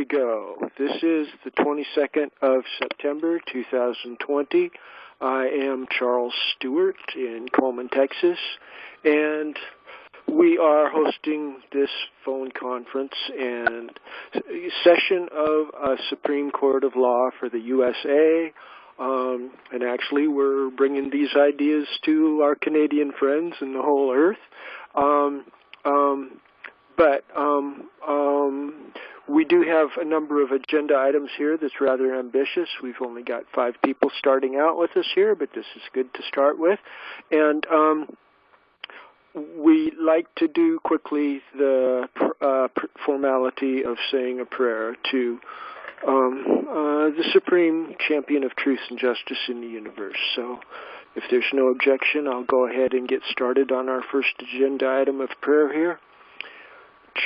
we go. This is the 22nd of September, 2020. I am Charles Stewart in Coleman, Texas, and we are hosting this phone conference and session of a Supreme Court of Law for the USA. And actually, we're bringing these ideas to our Canadian friends and the whole earth. We do have a number of agenda items here that's rather ambitious. We've only got 5 people starting out with us here, but this is good to start with. And we like to do quickly the formality of saying a prayer to the Supreme Champion of Truth and Justice in the universe. So if there's no objection, I'll go ahead and get started on our first agenda item of prayer here.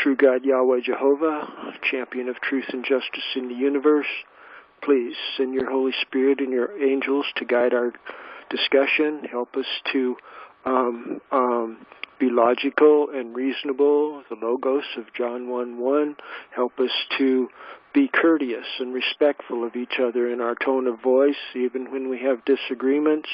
True God Yahweh Jehovah, Champion of Truth and Justice in the universe, please send your Holy Spirit and your angels to guide our discussion. Help us to be logical and reasonable, the Logos of John 1:1. Help us to be courteous and respectful of each other in our tone of voice, even when we have disagreements,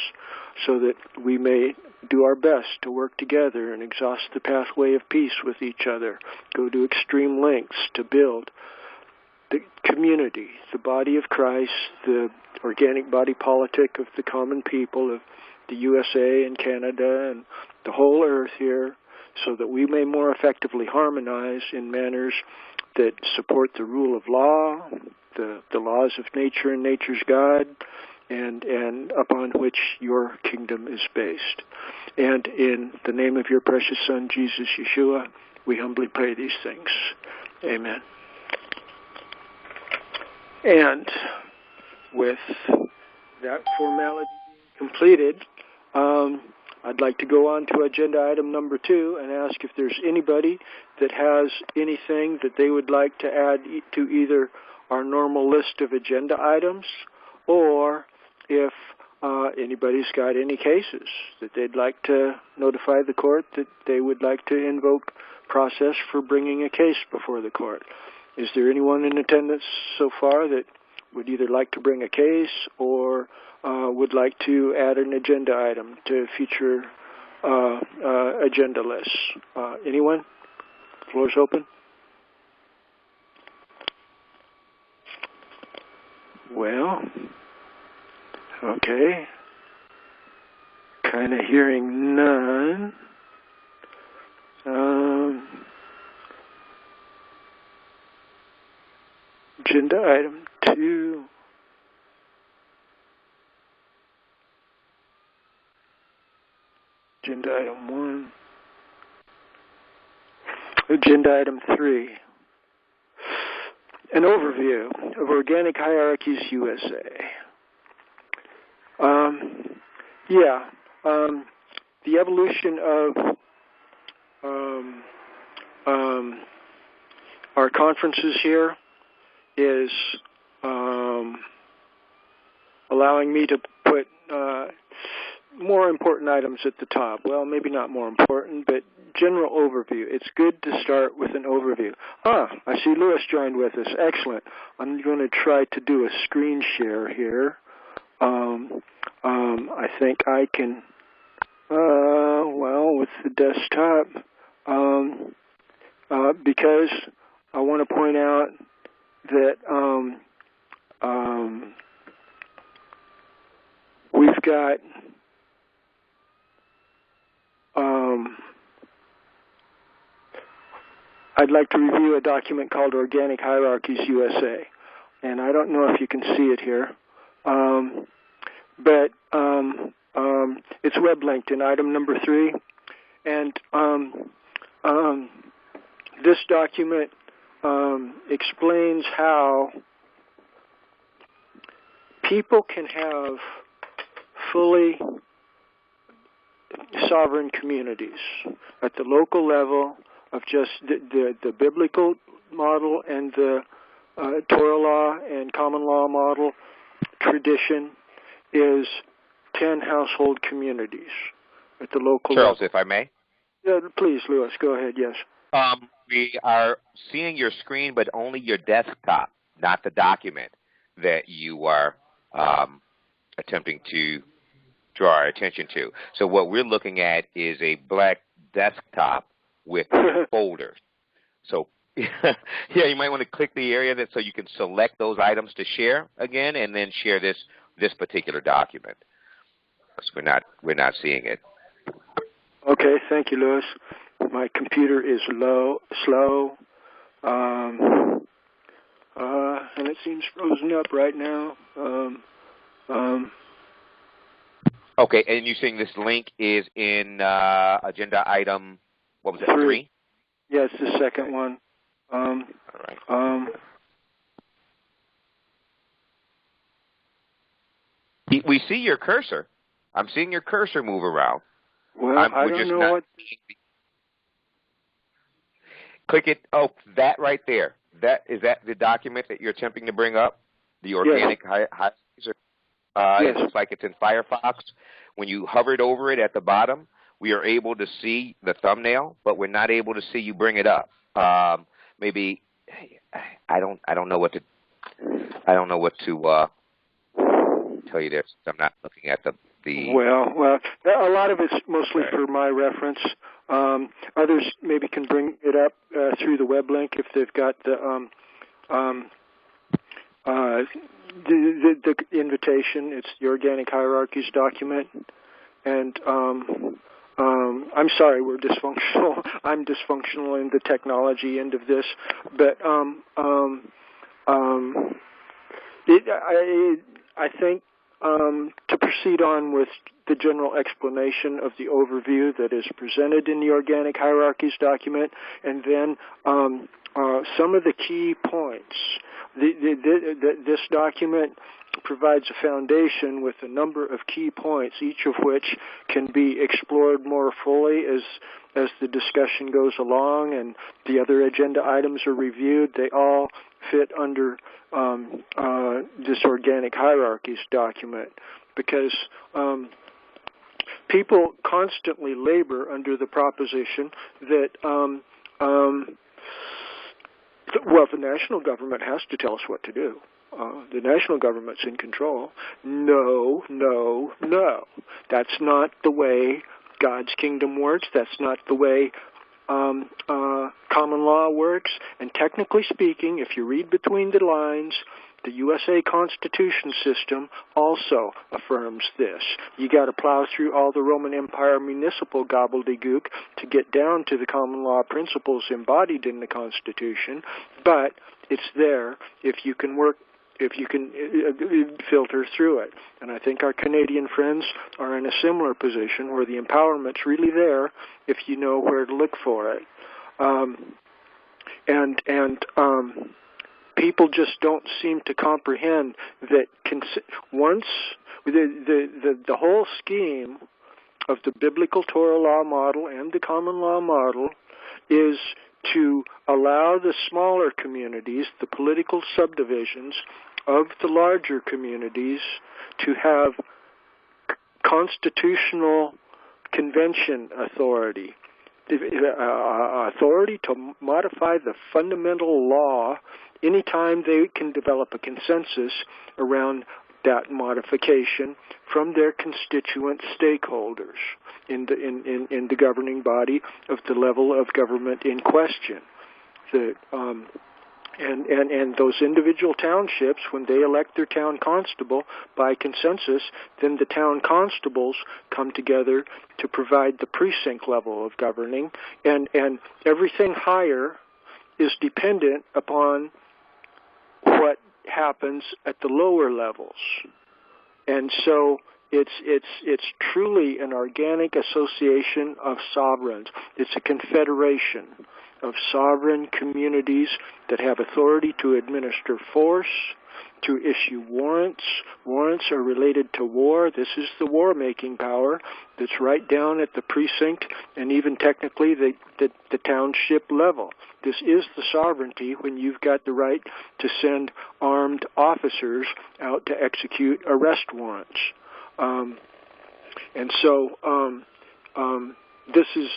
so that we may do our best to work together and exhaust the pathway of peace with each other, go to extreme lengths to build the community, the body of Christ, the organic body politic of the common people of the USA and Canada and the whole earth here, so that we may more effectively harmonize in manners that support the rule of law, the laws of nature and nature's God, and upon which your kingdom is based. And in the name of your precious Son, Jesus Yeshua, we humbly pray these things. Amen. And with that formality completed, I'd like to go on to agenda item number 2 and ask if there's anybody that has anything that they would like to add to either our normal list of agenda items, or if anybody's got any cases that they'd like to notify the court that they would like to invoke process for bringing a case before the court. Is there anyone in attendance so far that would either like to bring a case or would like to add an agenda item to future agenda lists? Anyone? Floor's open. Well, okay. Kind of hearing none. Agenda item 2. Agenda item 1. Agenda item 3. An overview of Organic Hierarchies USA. The evolution of our conferences here is allowing me to put more important items at the top. Well, maybe not more important, but general overview. It's good to start with an overview. I see Louis joined with us. Excellent. I'm going to try to do a screen share here. I think I can, with the desktop, because I want to point out that we've got I'd like to review a document called Organic Hierarchies USA, and I don't know if you can see it here, but it's web linked in item number 3, and this document explains how people can have fully sovereign communities at the local level of just the biblical model and the Torah law and common law model tradition is 10 household communities at the local Charles, level. if I may? Yeah, please, Louis, go ahead, yes. We are seeing your screen, but only your desktop, not the document that you are attempting to draw our attention to. So what we're looking at is a black desktop with folders. So yeah, you might want to click the area so you can select those items to share again, and then share this particular document. Because we're not seeing it. Okay, thank you, Louis. My computer is slow, and it seems frozen up right now. Okay, and you're saying this link is in agenda item, what was it, 3? Yes, the second one. All right. We see your cursor. I'm seeing your cursor move around. Well, I don't know what. Click it. Oh, that right there. Is that the document that you're attempting to bring up? The organic hierarchies? Yes. It looks like it's in Firefox. When you hovered over it at the bottom, we are able to see the thumbnail, but we're not able to see you bring it up. Maybe I don't know what to tell you there. I'm not looking at the. Well, a lot of it's mostly for my reference. Others maybe can bring it up through the web link if they've got the invitation. It's the Organic Hierarchies document, and I'm sorry, we're dysfunctional. I'm dysfunctional in the technology end of this, but I think to proceed on with the general explanation of the overview that is presented in the Organic Hierarchies document, and then some of the key points. This document provides a foundation with a number of key points, each of which can be explored more fully as the discussion goes along and the other agenda items are reviewed. They all fit under this Organic Hierarchies document, because people constantly labor under the proposition that well, the national government has to tell us what to do. The national government's in control. No. That's not the way God's kingdom works. That's not the way common law works. And technically speaking, if you read between the lines, the USA Constitution system also affirms this. You got to plow through all the Roman Empire municipal gobbledygook to get down to the common law principles embodied in the Constitution, but it's there if you can filter through it. And I think our Canadian friends are in a similar position where the empowerment's really there if you know where to look for it. People just don't seem to comprehend that once the whole scheme of the biblical Torah law model and the common law model is to allow the smaller communities, the political subdivisions of the larger communities, to have constitutional convention authority. Authority to modify the fundamental law anytime they can develop a consensus around that modification from their constituent stakeholders in the governing body of the level of government in question. And those individual townships, when they elect their town constable by consensus, then the town constables come together to provide the precinct level of governing, and everything higher is dependent upon what happens at the lower levels. And so it's truly an organic association of sovereigns. It's a confederation of sovereign communities that have authority to administer force, to issue warrants. Warrants are related to war. This is the war-making power that's right down at the precinct and even technically the township level. This is the sovereignty when you've got the right to send armed officers out to execute arrest warrants. this is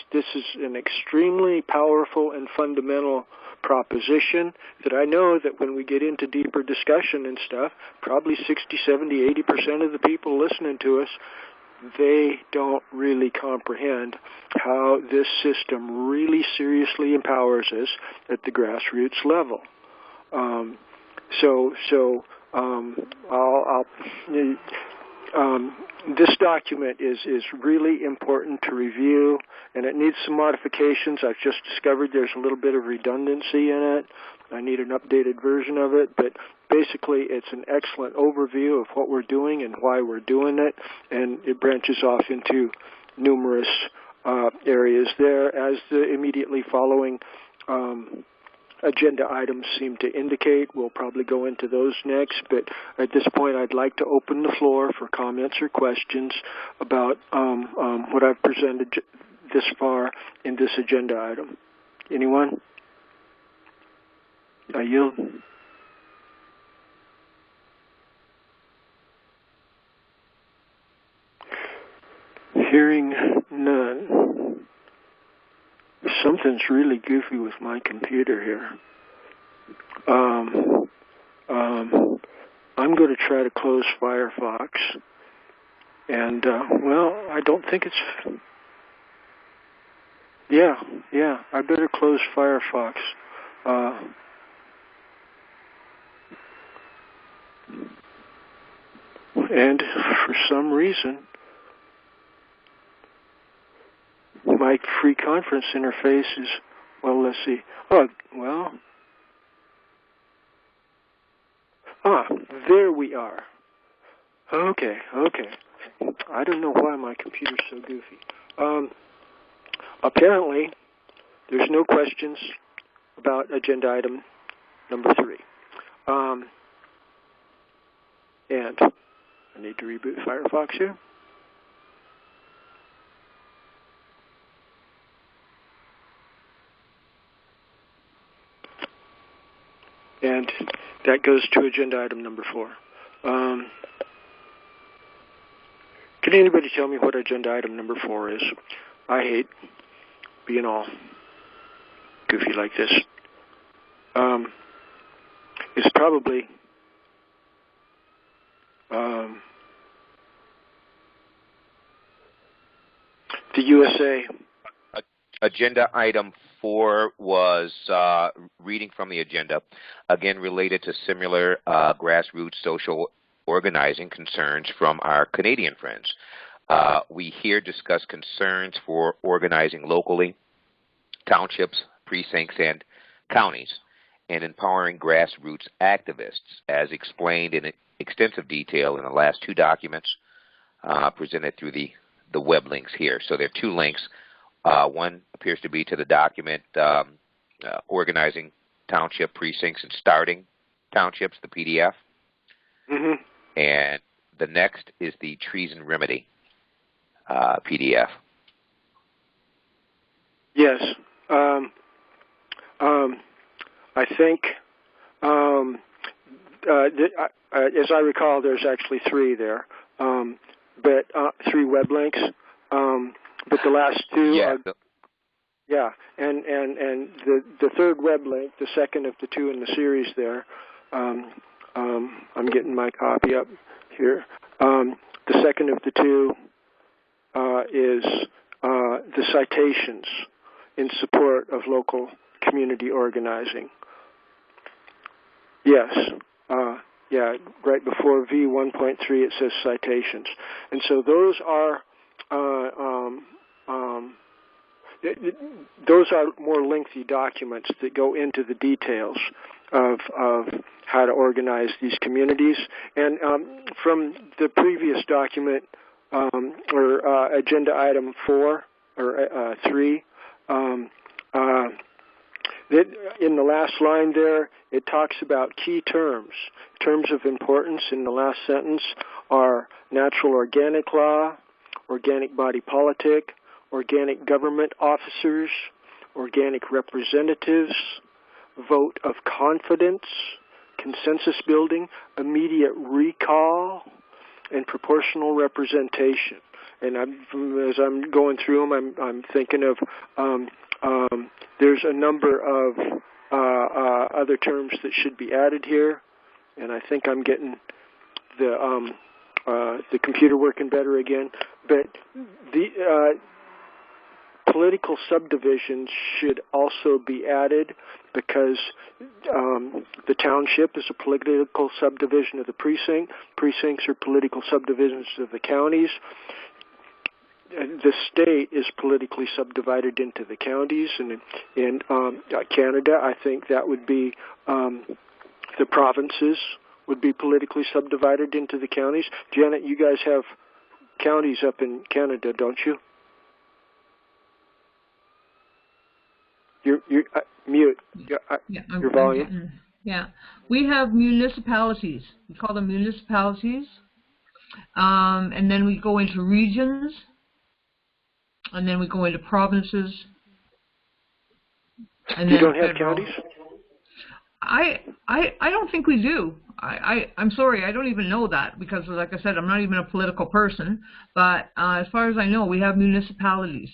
an extremely powerful and fundamental proposition that I know that when we get into deeper discussion and stuff, probably 60, 70, 80% of the people listening to us, they don't really comprehend how this system really seriously empowers us at the grassroots level. This document is really important to review, and it needs some modifications. I've just discovered there's a little bit of redundancy in it. I need an updated version of it, but basically it's an excellent overview of what we're doing and why we're doing it, and it branches off into numerous areas there, as the immediately following agenda items seem to indicate. We'll probably go into those next, but at this point I'd like to open the floor for comments or questions about what I've presented this far in this agenda item. Anyone? I yield. Hearing none. Something's really goofy with my computer here. I'm going to try to close Firefox. And, well, I don't think it's... Yeah, I better close Firefox. And for some reason, my free conference interface is, well, let's see. Oh, well. There we are. Okay. I don't know why my computer's so goofy. Apparently, there's no questions about agenda item number 3. And I need to reboot Firefox here. And that goes to agenda item number 4. Can anybody tell me what agenda item number 4 is? I hate being all goofy like this. It's probably the USA. Agenda item 4 was reading from the agenda, again related to similar grassroots social organizing concerns from our Canadian friends. We here discuss concerns for organizing locally, townships, precincts, and counties, and empowering grassroots activists, as explained in extensive detail in the last 2 documents presented through the web links here. So there are 2 links. One appears to be to the document Organizing Township Precincts and Starting Townships, the PDF. Mm-hmm. And the next is the Treason Remedy PDF. Yes. I think, as I recall, there's actually 3 there, but 3 web links. But the last 2 yeah. Yeah, and the third web link, the second of the 2 in the series there, I'm getting my copy up here. The second of the 2 is the citations in support of local community organizing. Yes, right before V1.3 it says citations. And so those are more lengthy documents that go into the details of how to organize these communities. And from the previous document, or agenda item 4 or 3, in the last line there, it talks about key terms. Terms of importance in the last sentence are natural organic law, organic body politic, organic government officers, organic representatives, vote of confidence, consensus building, immediate recall, and proportional representation. and as I'm going through them, I'm thinking of there's a number of other terms that should be added here, and I think I'm getting the computer working better again. But the political subdivisions should also be added, because the township is a political subdivision of the precinct. Precincts are political subdivisions of the counties. The state is politically subdivided into the counties, and in Canada, I think that would be the provinces would be politically subdivided into the counties. Janet, you guys have counties up in Canada, don't you? You're mute. Your volume. Yeah, we have municipalities. We call them municipalities, and then we go into regions, and then we go into provinces. And you don't have counties? I don't think we do. I'm sorry, I don't even know that, because, like I said, I'm not even a political person. But as far as I know, we have municipalities.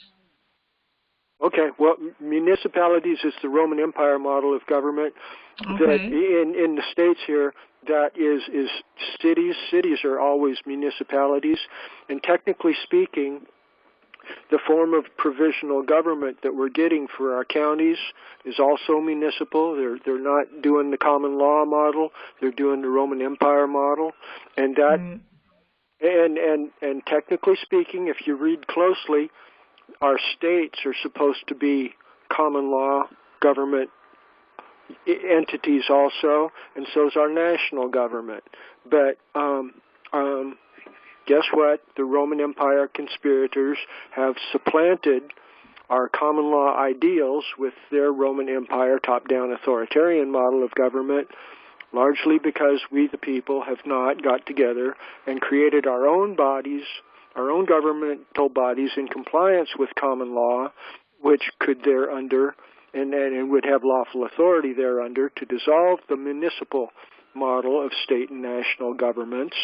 Okay, well, municipalities is the Roman Empire model of government. Okay. That in the States here, that is cities. Cities are always municipalities. And technically speaking, the form of provisional government that we're getting for our counties is also municipal. They're not doing the common law model. They're doing the Roman Empire model. And that and technically speaking, if you read closely, our states are supposed to be common law government entities also, and so is our national government. But guess what? The Roman Empire conspirators have supplanted our common law ideals with their Roman Empire top-down authoritarian model of government, largely because we, the people, have not got together and created our own bodies, our own governmental bodies in compliance with common law, which could thereunder and would have lawful authority thereunder to dissolve the municipal model of state and national governments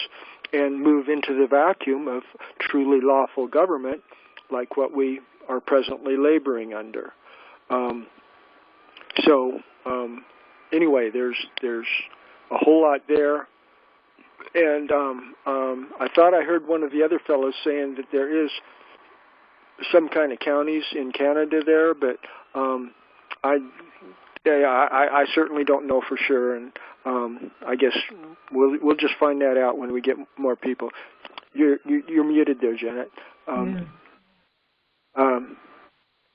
and move into the vacuum of truly lawful government like what we are presently laboring under. Anyway, there's a whole lot there. And I thought I heard one of the other fellows saying that there is some kind of counties in Canada there, but I certainly don't know for sure, and I guess we'll just find that out when we get more people. You're muted there, Janet.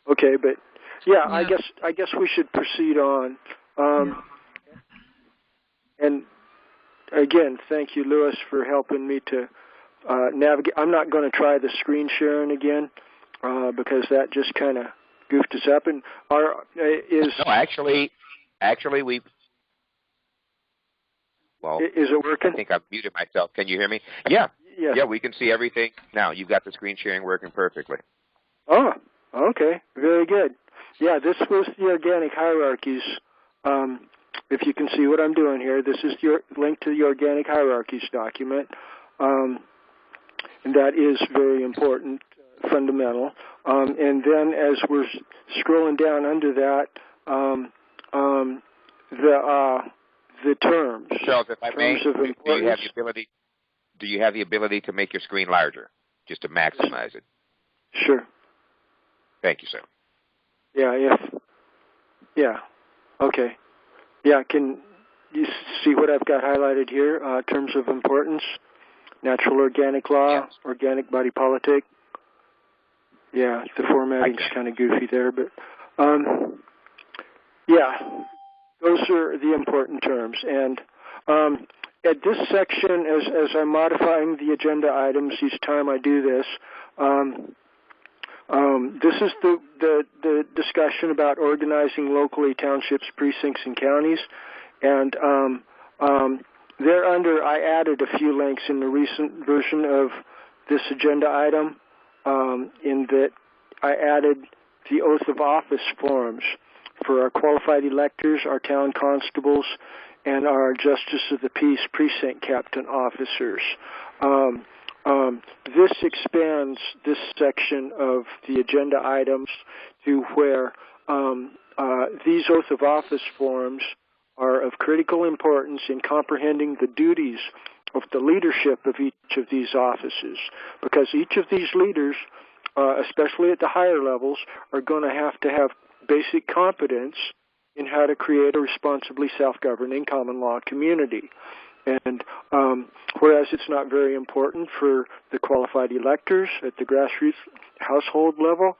Okay, but yeah, I guess we should proceed on. And again, thank you, Louis, for helping me to navigate. I'm not going to try the screen sharing again because that just kind of goofed us up. And is it working? I think I've muted myself. Can you hear me? Yeah. Yes. Yeah, we can see everything now. You've got the screen sharing working perfectly. Oh, okay. Very good. Yeah, this was the organic hierarchies. If you can see what I'm doing here, this is your link to the organic hierarchies document. And that is very important, fundamental. And then as we're scrolling down under that, the terms. Charles, if I may, do you have the ability to make your screen larger, just to maximize it? Sure. Thank you, sir. Yeah. Okay. Yeah, can you see what I've got highlighted here? Terms of importance, natural organic law, yes. Organic body politic. Yeah, the formatting's kind of goofy there, but yeah, those are the important terms. And at this section, as I'm modifying the agenda items each time I do this, this is the discussion about organizing locally townships, precincts, and counties. And thereunder, I added a few links in the recent version of this agenda item in that I added the oath of office forms for our qualified electors, our town constables, and our justice of the peace precinct captain officers. this expands this section of the agenda items to where these oath of office forms are of critical importance in comprehending the duties of the leadership of each of these offices, because each of these leaders, especially at the higher levels, are going to have basic competence in how to create a responsibly self-governing common law community. And whereas it's not very important for the qualified electors at the grassroots household level,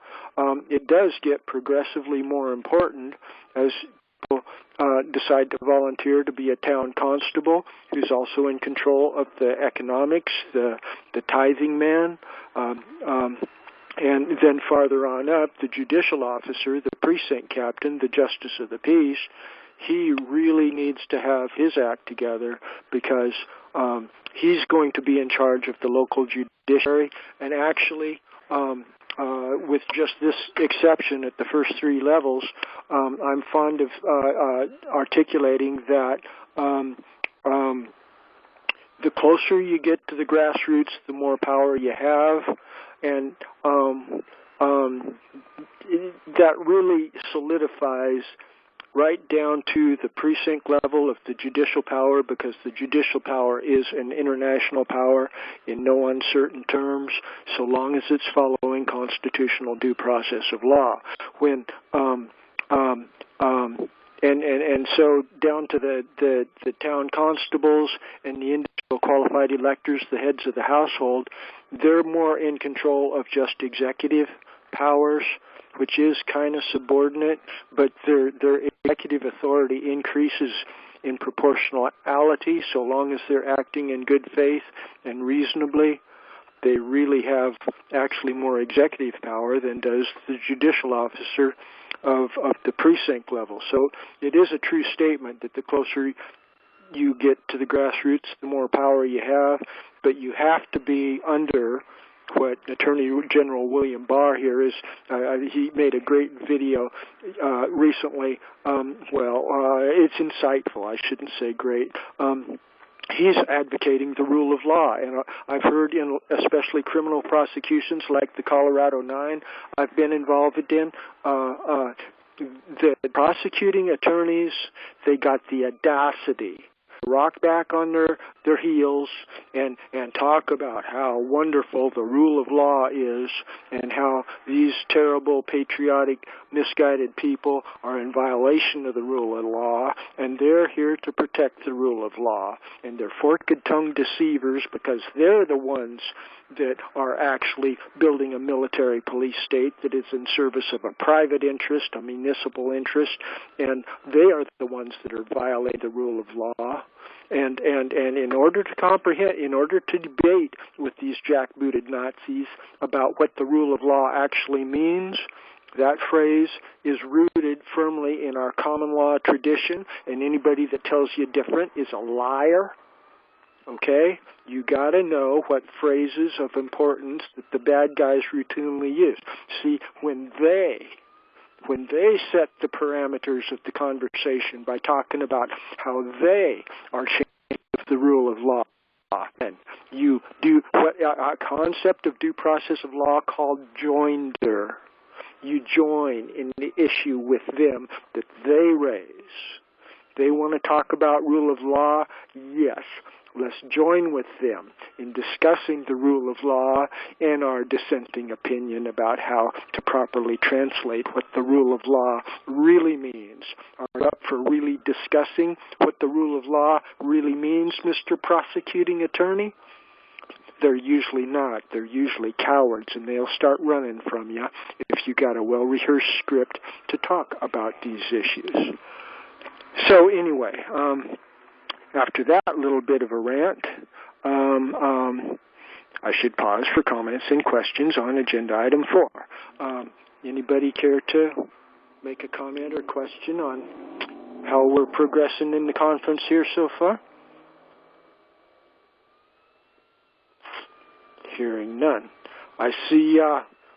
it does get progressively more important as people decide to volunteer to be a town constable who's also in control of the economics, the tithing man, and then farther on up, the judicial officer, the precinct captain, the justice of the peace. He really needs to have his act together, because he's going to be in charge of the local judiciary. And actually, with just this exception at the first three levels, I'm fond of articulating that the closer you get to the grassroots, the more power you have. And that really solidifies right down to the precinct level of the judicial power, because the judicial power is an international power in no uncertain terms, so long as it's following constitutional due process of law. When and so down to the town constables and the individual qualified electors, the heads of the household, they're more in control of just executive powers, which is kind of subordinate, but their executive authority increases in proportionality so long as they're acting in good faith and reasonably. They really have actually more executive power than does the judicial officer of the precinct level. So it is a true statement that the closer you get to the grassroots, the more power you have, but you have to be under what Attorney General William Barr here is. He made a great video recently. It's insightful. I shouldn't say great. He's advocating the rule of law, and I've heard in especially criminal prosecutions like the Colorado 9 I've been involved in, the prosecuting attorneys, they got the audacity to rock back on their heels and talk about how wonderful the rule of law is and how these terrible, patriotic, misguided people are in violation of the rule of law, and they're here to protect the rule of law. And they're forked-tongued deceivers, because they're the ones that are actually building a military police state that is in service of a private interest, a municipal interest, and they are the ones that are violating the rule of law. And in order to comprehend, in order to debate with these jackbooted Nazis about what the rule of law actually means, that phrase is rooted firmly in our common law tradition, and anybody that tells you different is a liar. Okay? You got to know what phrases of importance that the bad guys routinely use. See, when they set the parameters of the conversation by talking about how they are changing the rule of law, and you do what a concept of due process of law called joinder. You join in the issue with them that they raise. They want to talk about rule of law? Yes. Let's join with them in discussing the rule of law and our dissenting opinion about how to properly translate what the rule of law really means. Are you up for really discussing what the rule of law really means, Mr. Prosecuting Attorney? They're usually not. They're usually cowards, and they'll start running from you if you got a well-rehearsed script to talk about these issues. So anyway, after that little bit of a rant, I should pause for comments and questions on agenda item 4. Anybody care to make a comment or question on how we're progressing in the conference here so far? Hearing none. I see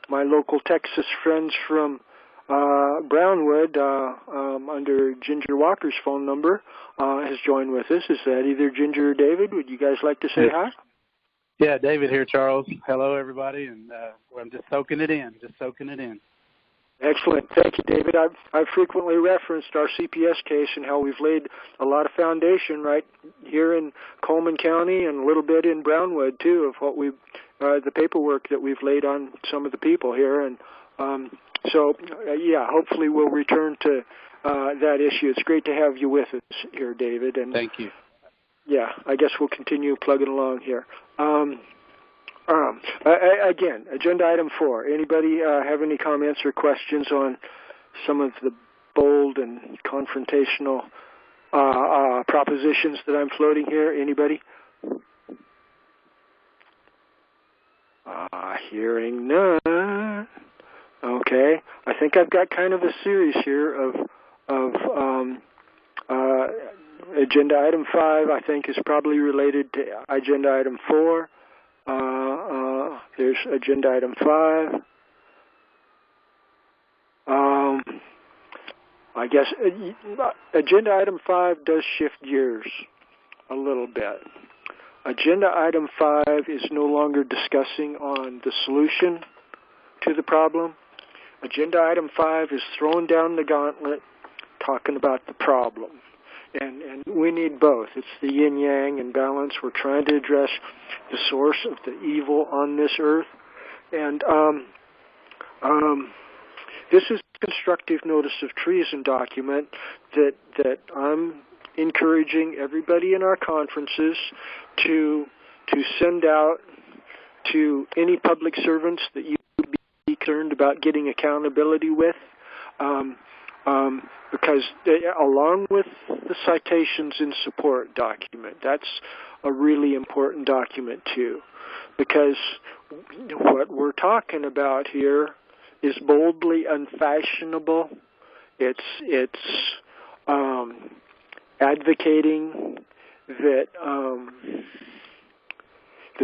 my local Texas friends from Brownwood, under Ginger Walker's phone number, has joined with us. Is that either Ginger or David? Would you guys like to say hi? Yeah, David here, Charles. Hello, everybody, and I'm just soaking it in, Excellent. Thank you, David. I've frequently referenced our CPS case and how we've laid a lot of foundation right here in Coleman County and a little bit in Brownwood, too, of what the paperwork that we've laid on some of the people here. And hopefully we'll return to that issue. It's great to have you with us here, David. And thank you. Yeah, I guess we'll continue plugging along here. Again, agenda item 4. Anybody have any comments or questions on some of the bold and confrontational propositions that I'm floating here? Anybody? Hearing none. Okay, I think I've got kind of a series here of agenda item 5. I think is probably related to agenda item 4. There's agenda item 5. I guess agenda item 5 does shift gears a little bit. Agenda item 5 is no longer discussing on the solution to the problem. Agenda item 5 is throwing down the gauntlet, talking about the problem. And we need both. It's the yin-yang and balance. We're trying to address the source of the evil on this earth. And this is a constructive notice of treason document that I'm encouraging everybody in our conferences to send out to any public servants that you would be concerned about getting accountability with. Because along with the citations in support document, that's a really important document too. Because what we're talking about here is boldly unfashionable. It's advocating that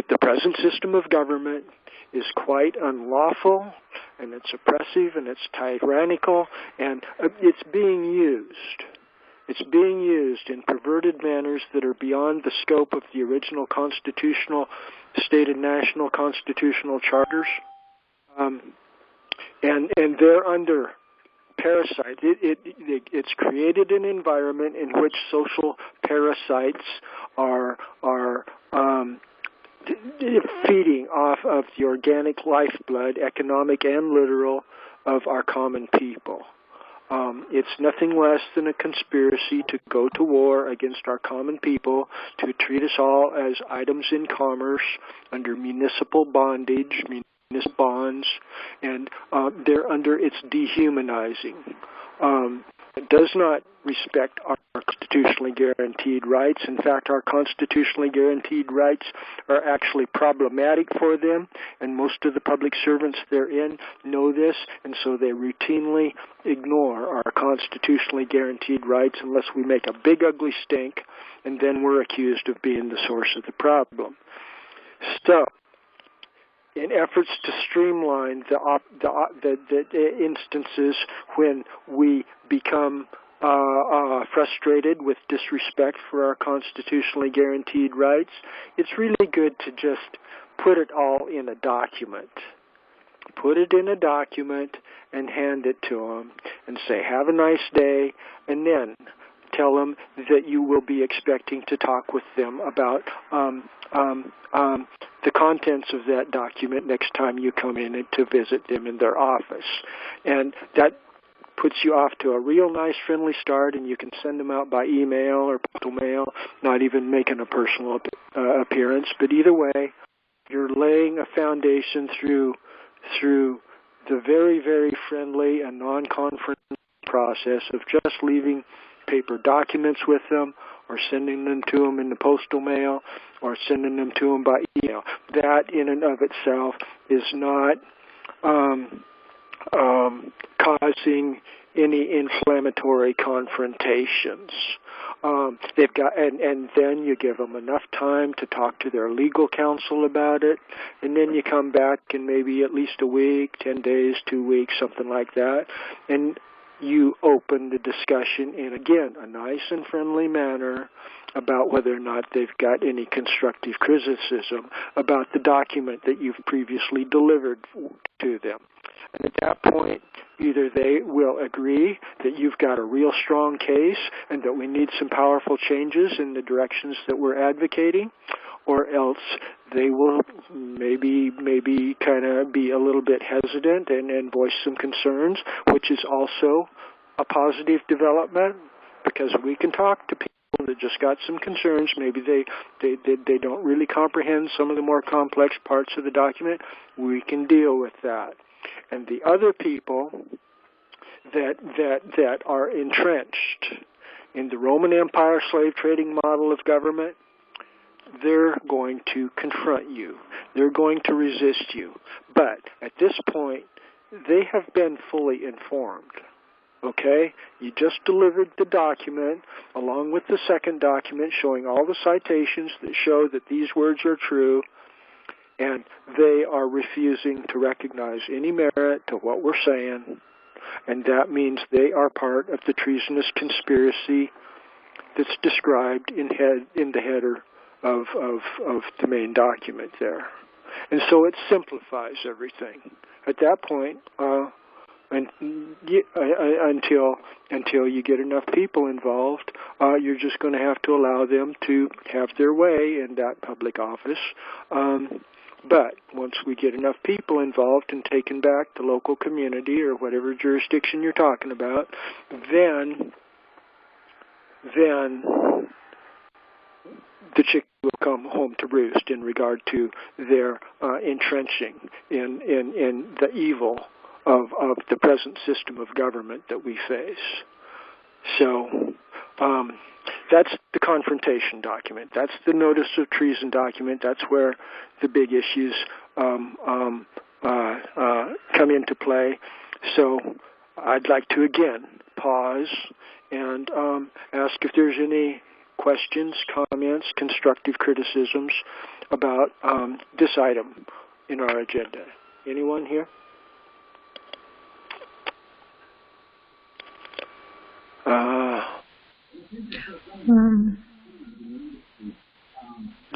the present system of government is quite unlawful, and it's oppressive, and it's tyrannical, and it's being used. It's being used in perverted manners that are beyond the scope of the original constitutional, state and national constitutional charters. And they're under parasite. It's created an environment in which social parasites are feeding off of the organic lifeblood, economic and literal, of our common people. It's nothing less than a conspiracy to go to war against our common people, to treat us all as items in commerce under municipal bondage, municipal bonds, and they're under its dehumanizing. It does not respect our constitutionally guaranteed rights. In fact, our constitutionally guaranteed rights are actually problematic for them, and most of the public servants therein know this, and so they routinely ignore our constitutionally guaranteed rights unless we make a big ugly stink, and then we're accused of being the source of the problem. So, in efforts to streamline the instances when we become frustrated with disrespect for our constitutionally guaranteed rights, it's really good to just put it all in a document. Put it in a document and hand it to them and say, have a nice day, and then tell them that you will be expecting to talk with them about the contents of that document next time you come in to visit them in their office. And that puts you off to a real nice, friendly start, and you can send them out by email or postal mail, not even making a personal appearance. But either way, you're laying a foundation through the very, very friendly and non-confrontational process of just leaving paper documents with them, or sending them to them in the postal mail, or sending them to them by email. That in and of itself is not causing any inflammatory confrontations. They've got, and then you give them enough time to talk to their legal counsel about it, and then you come back in maybe at least a week, 10 days, 2 weeks, something like that, and you open the discussion in, again, a nice and friendly manner about whether or not they've got any constructive criticism about the document that you've previously delivered to them. And at that point, either they will agree that you've got a real strong case and that we need some powerful changes in the directions that we're advocating, or else they will maybe kind of be a little bit hesitant and voice some concerns, which is also a positive development, because we can talk to people that just got some concerns. Maybe they don't really comprehend some of the more complex parts of the document. We can deal with that. And the other people that are entrenched in the Roman Empire slave trading model of government, they're going to confront you. They're going to resist you. But at this point, they have been fully informed. Okay? You just delivered the document along with the second document showing all the citations that show that these words are true, and they are refusing to recognize any merit to what we're saying, and that means they are part of the treasonous conspiracy that's described in the header of the main document there. And so it simplifies everything. At that point, until you get enough people involved, you're just going to have to allow them to have their way in that public office. But once we get enough people involved and taken back the local community or whatever jurisdiction you're talking about, then the chick will come home to roost in regard to their entrenching in the evil of the present system of government that we face. So that's the confrontation document. That's the notice of treason document. That's where the big issues come into play. So I'd like to again pause and ask if there's any questions, comments, constructive criticisms about this item in our agenda. Anyone here?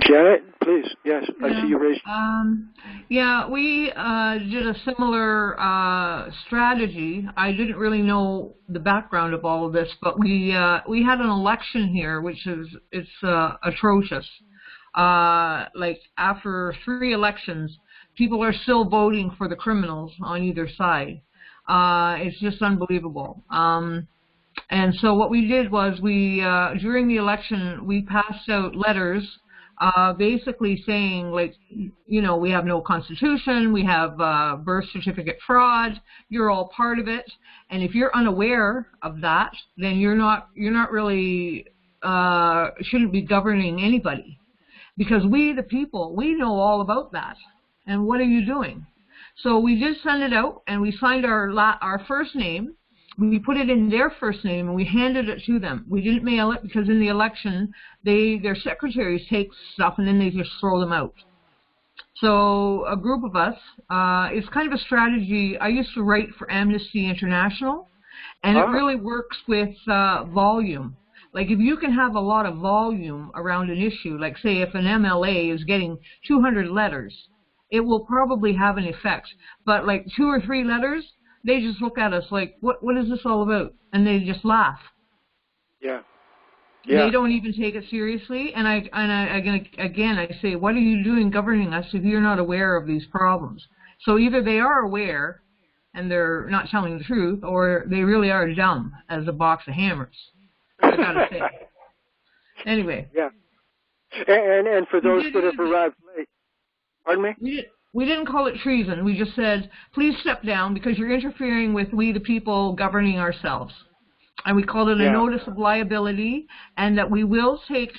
Janet, please. Yes, I see you raised. Yeah, we did a similar strategy. I didn't really know the background of all of this, but we had an election here, which is atrocious. Like after 3 elections, people are still voting for the criminals on either side. It's just unbelievable. And so what we did was during the election, we passed out letters basically saying, like, you know, we have no constitution, we have birth certificate fraud, you're all part of it, and if you're unaware of that, then you're not really shouldn't be governing anybody, because we, the people, we know all about that. And what are you doing? So we did send it out, and we signed our first name. We put it in their first name, and we handed it to them. We didn't mail it because in the election, their secretaries take stuff, and then they just throw them out. So a group of us, it's kind of a strategy. I used to write for Amnesty International, and it really works with volume. Like if you can have a lot of volume around an issue, like say if an MLA is getting 200 letters, it will probably have an effect. But like 2 or 3 letters, they just look at us like, what is this all about? And they just laugh. Yeah. They don't even take it seriously. And I say, what are you doing governing us if you're not aware of these problems? So either they are aware and they're not telling the truth, or they really are dumb as a box of hammers. I gotta say. Anyway. Yeah. And for those that have arrived late, pardon me? We didn't call it treason. We just said, please step down because you're interfering with we the people governing ourselves. And we called it a notice of liability, and that we will keep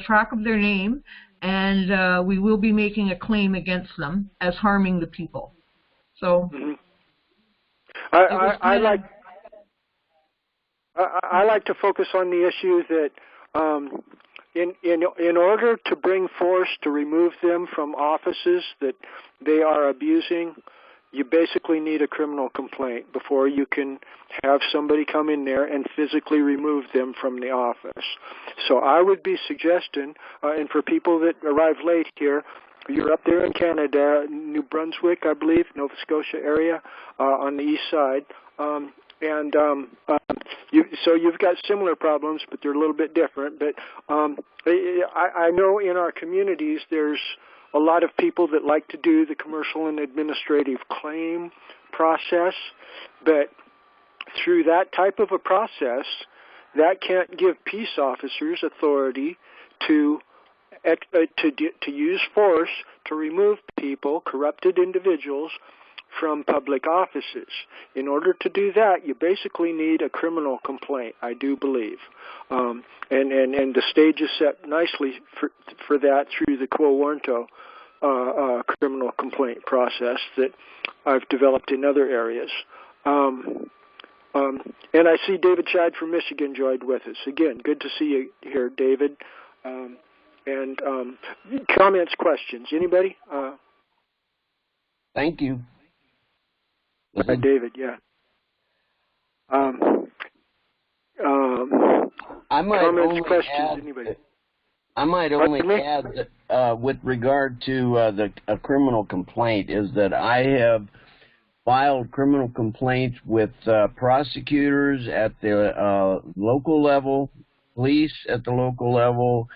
track of their name, and we will be making a claim against them as harming the people. So I like to focus on the issue that in order to bring force to remove them from offices that they are abusing, you basically need a criminal complaint before you can have somebody come in there and physically remove them from the office. So I would be suggesting, and for people that arrive late here, you're up there in Canada, New Brunswick, I believe, Nova Scotia area, on the east side. So you've got similar problems, but they're a little bit different. But I know in our communities there's a lot of people that like to do the commercial and administrative claim process, but through that type of a process, that can't give peace officers authority to use force to remove people, corrupted individuals, from public offices. In order to do that, you basically need a criminal complaint, I do believe. And the stage is set nicely for that through the quo warranto criminal complaint process that I've developed in other areas. And I see David Scheid from Michigan joined with us. Again, good to see you here, David. And comments, questions, anybody? Thank you. David, yeah. I might comments, only questions, add, anybody? I might only add that with regard to a criminal complaint is that I have filed criminal complaints with prosecutors at the local level, police at the local level,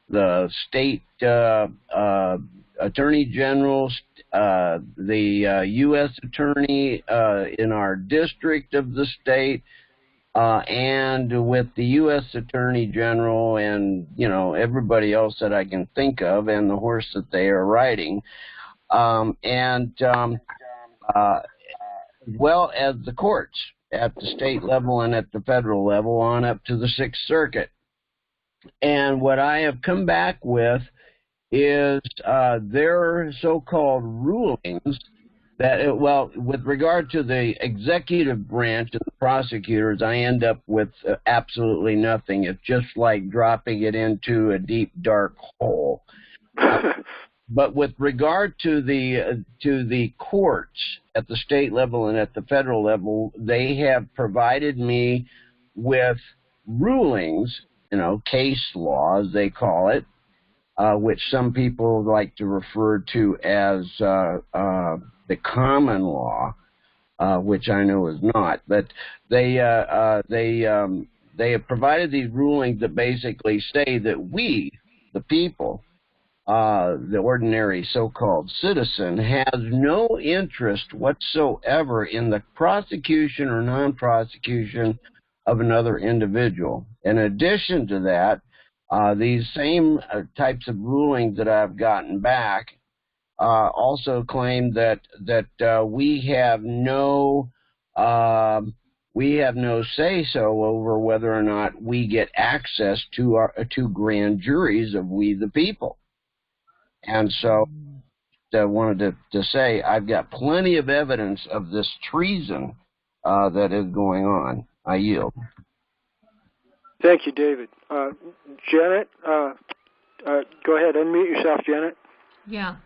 the state attorney general, the U.S. attorney in our district of the state, and with the U.S. attorney general and, you know, everybody else that I can think of and the horse that they are riding, as well as the courts at the state level and at the federal level on up to the Sixth Circuit. And what I have come back with is their so-called rulings that, well, with regard to the executive branch and the prosecutors, I end up with absolutely nothing. It's just like dropping it into a deep, dark hole. But with regard to the courts at the state level and at the federal level, they have provided me with rulings, you know, case laws, they call it, which some people like to refer to as the common law, which I know is not. But they have provided these rulings that basically say that we, the people, the ordinary so-called citizen, has no interest whatsoever in the prosecution or non-prosecution of another individual. In addition to that, these same types of rulings that I've gotten back also claim that we have no say-so over whether or not we get access to grand juries of we the people. And so I wanted to say I've got plenty of evidence of this treason that is going on. I yield. Thank you, David. Janet, go ahead. Unmute yourself, Janet. Yeah.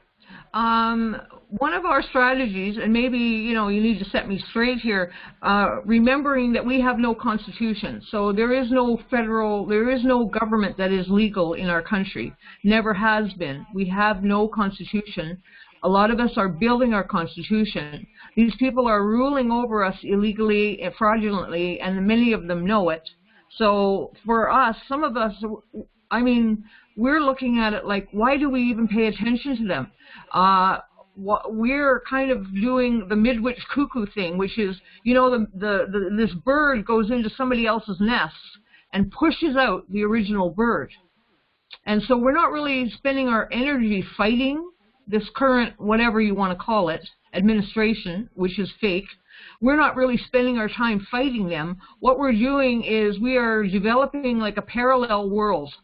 One of our strategies, and maybe, you know, you need to set me straight here, remembering that we have no constitution. So there is no government that is legal in our country. Never has been. We have no constitution. A lot of us are building our constitution. These people are ruling over us illegally and fraudulently, and many of them know it. So for us, some of us, I mean, we're looking at it like, why do we even pay attention to them? We're kind of doing the midwich cuckoo thing, which is, you know, this bird goes into somebody else's nest and pushes out the original bird. And so we're not really spending our energy fighting this current, whatever you want to call it, administration, which is fake. We're not really spending our time fighting them. What we're doing is we are developing like a parallel world.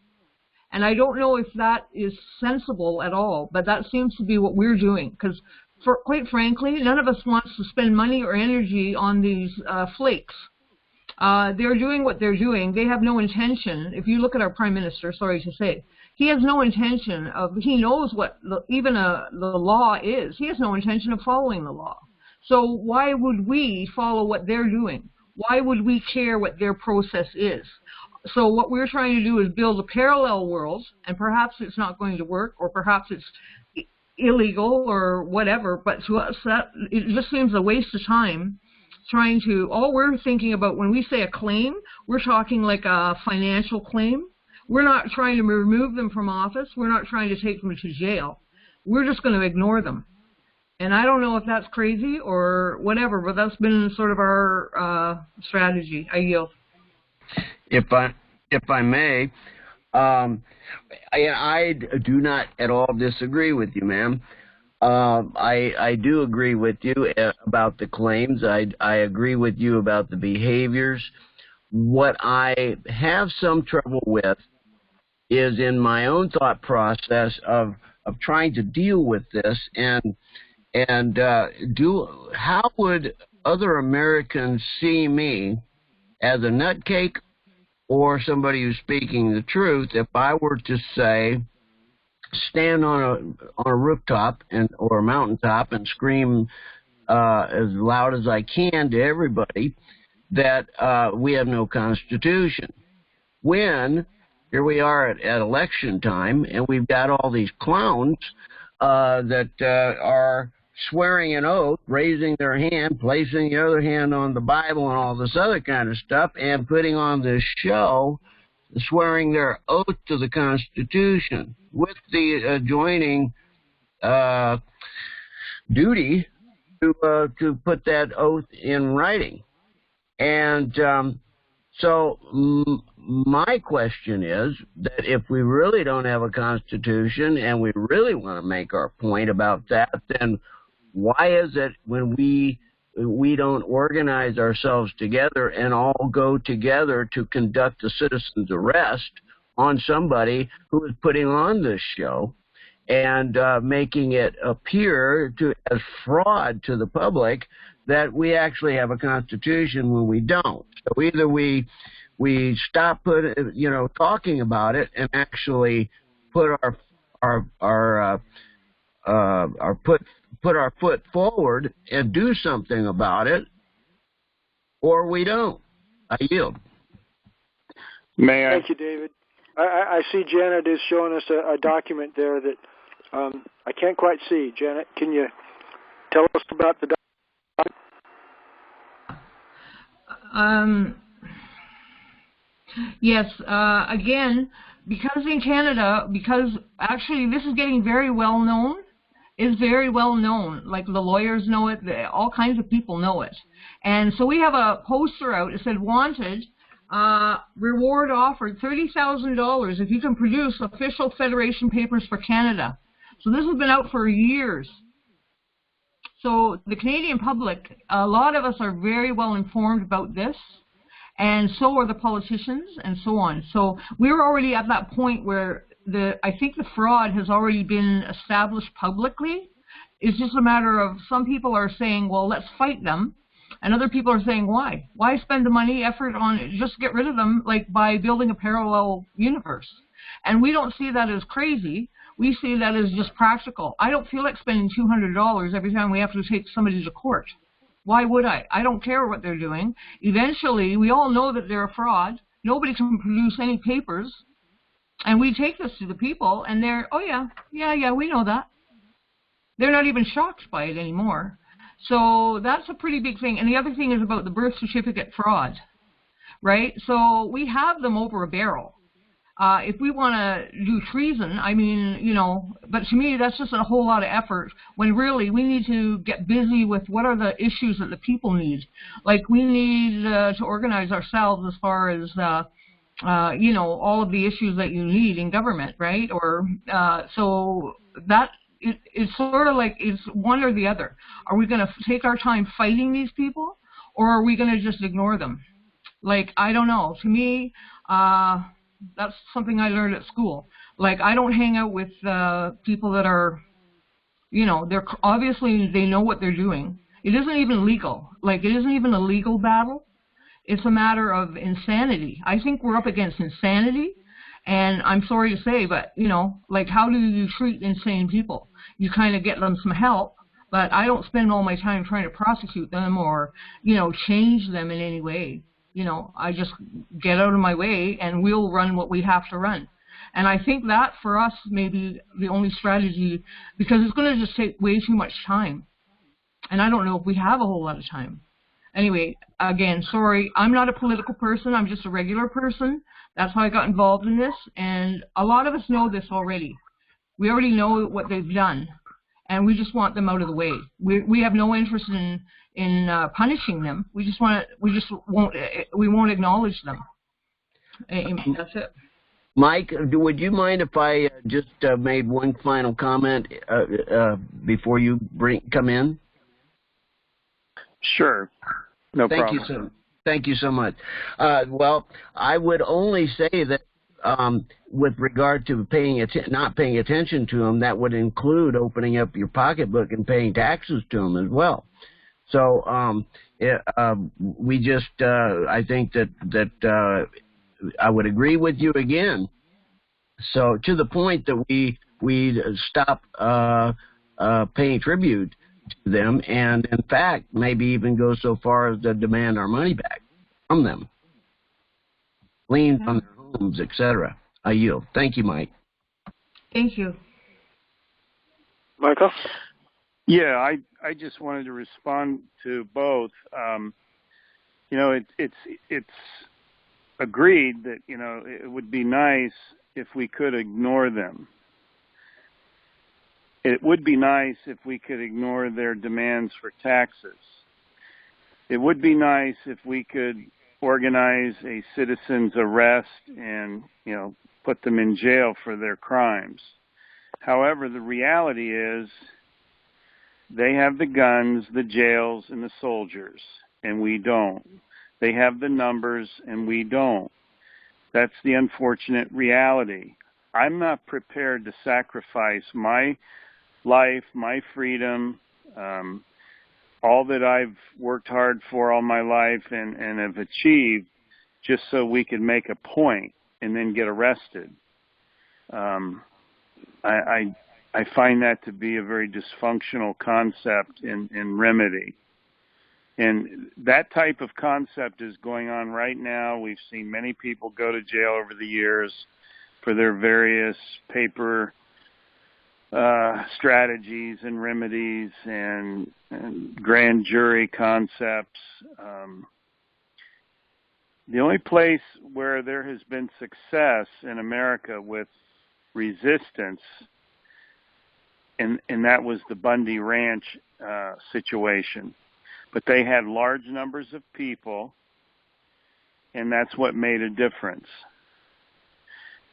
And I don't know if that is sensible at all, but that seems to be what we're doing. Because, quite frankly, none of us wants to spend money or energy on these flakes. They're doing what they're doing. They have no intention. If you look at our Prime Minister, sorry to say, he has no intention of, he knows what even the law is. He has no intention of following the law. So why would we follow what they're doing? Why would we care what their process is? So what we're trying to do is build a parallel world, and perhaps it's not going to work, or perhaps it's illegal or whatever, but to us that it just seems a waste of time trying to, all we're thinking about when we say a claim, we're talking like a financial claim. We're not trying to remove them from office. We're not trying to take them to jail. We're just going to ignore them. And I don't know if that's crazy or whatever, but that's been sort of our strategy. I yield. If I may, I do not at all disagree with you, ma'am. I do agree with you about the claims. I agree with you about the behaviors. What I have some trouble with is in my own thought process of trying to deal with this and how would other Americans see me as a nutcake or somebody who's speaking the truth if I were to say, stand on a rooftop or a mountaintop and scream as loud as I can to everybody that we have no Constitution. When here we are at election time and we've got all these clowns that are swearing an oath, raising their hand, placing the other hand on the Bible and all this other kind of stuff, and putting on this show, swearing their oath to the Constitution with the adjoining duty to put that oath in writing. And so my question is that if we really don't have a Constitution and we really want to make our point about that, then why is it when we don't organize ourselves together and all go together to conduct a citizen's arrest on somebody who is putting on this show and making it appear as fraud to the public that we actually have a Constitution when we don't? So either we stop talking about it and actually put our foot forward and do something about it, or we don't. I yield. May I? Thank you, David. I see Janet is showing us a document there that I can't quite see. Janet, can you tell us about the document? Yes, again, because in Canada, because actually this is getting very well known, is very well known. Like the lawyers know it, all kinds of people know it. And so we have a poster out. It said, wanted, reward offered, $30,000 if you can produce official Federation papers for Canada. So this has been out for years. So the Canadian public, a lot of us are very well informed about this, and so are the politicians and so on. So we're already at that point where I think the fraud has already been established publicly. It's just a matter of some people are saying, well, let's fight them. And other people are saying, why? Why spend the money, effort on it? Just get rid of them, like by building a parallel universe. And we don't see that as crazy. We see that as just practical. I don't feel like spending $200 every time we have to take somebody to court. Why would I? I don't care what they're doing. Eventually, we all know that they're a fraud. Nobody can produce any papers. And we take this to the people, and they're, oh, yeah, we know that. They're not even shocked by it anymore. So that's a pretty big thing. And the other thing is about the birth certificate fraud, right? So we have them over a barrel. If we want to do treason, I mean, but to me, that's just a whole lot of effort when really we need to get busy with what are the issues that the people need. Like we need to organize ourselves as far as, all of the issues that you need in government, right? Or so that it's sort of like it's one or the other. Are we going to take our time fighting these people, or are we going to just ignore them? Like, I don't know. To me, that's something I learned at school. Like, I don't hang out with people that are, they're obviously they know what they're doing. It isn't even legal. Like, it isn't even a legal battle. It's a matter of insanity. I think we're up against insanity, and I'm sorry to say, but, like, how do you treat insane people? You kind of get them some help, but I don't spend all my time trying to prosecute them or, change them in any way. I just get out of my way and we'll run what we have to run. And I think that for us may be the only strategy, because it's going to just take way too much time. And I don't know if we have a whole lot of time. Anyway, again, sorry, I'm not a political person. I'm just a regular person. That's how I got involved in this. And a lot of us know this already. We already know what they've done. And we just want them out of the way. We have no interest in punishing them. We won't acknowledge them. And that's it. Mike, would you mind if I just made one final comment before you come in? Sure. No problem. Thank you so much. Well, I would only say that with regard to not paying attention to them, that would include opening up your pocketbook and paying taxes to them as well. So we just, I think that I would agree with you again. So to the point that we stop paying tribute to them, and in fact maybe even go so far as to demand our money back from them, liens on their homes, etc. I yield. Thank you, Mike. Thank you. Michael? Yeah, I just wanted to respond to both. It's agreed that, it would be nice if we could ignore them. It would be nice if we could ignore their demands for taxes. It would be nice if we could organize a citizen's arrest and, put them in jail for their crimes. However, the reality is they have the guns, the jails, and the soldiers, and we don't. They have the numbers, and we don't. That's the unfortunate reality. I'm not prepared to sacrifice my life, my freedom, all that I've worked hard for all my life and have achieved, just so we can make a point and then get arrested. I find that to be a very dysfunctional concept in remedy. And that type of concept is going on right now. We've seen many people go to jail over the years for their various paper strategies and remedies and grand jury concepts. The only place where there has been success in America with resistance, and that was the Bundy Ranch situation. But they had large numbers of people, and that's what made a difference.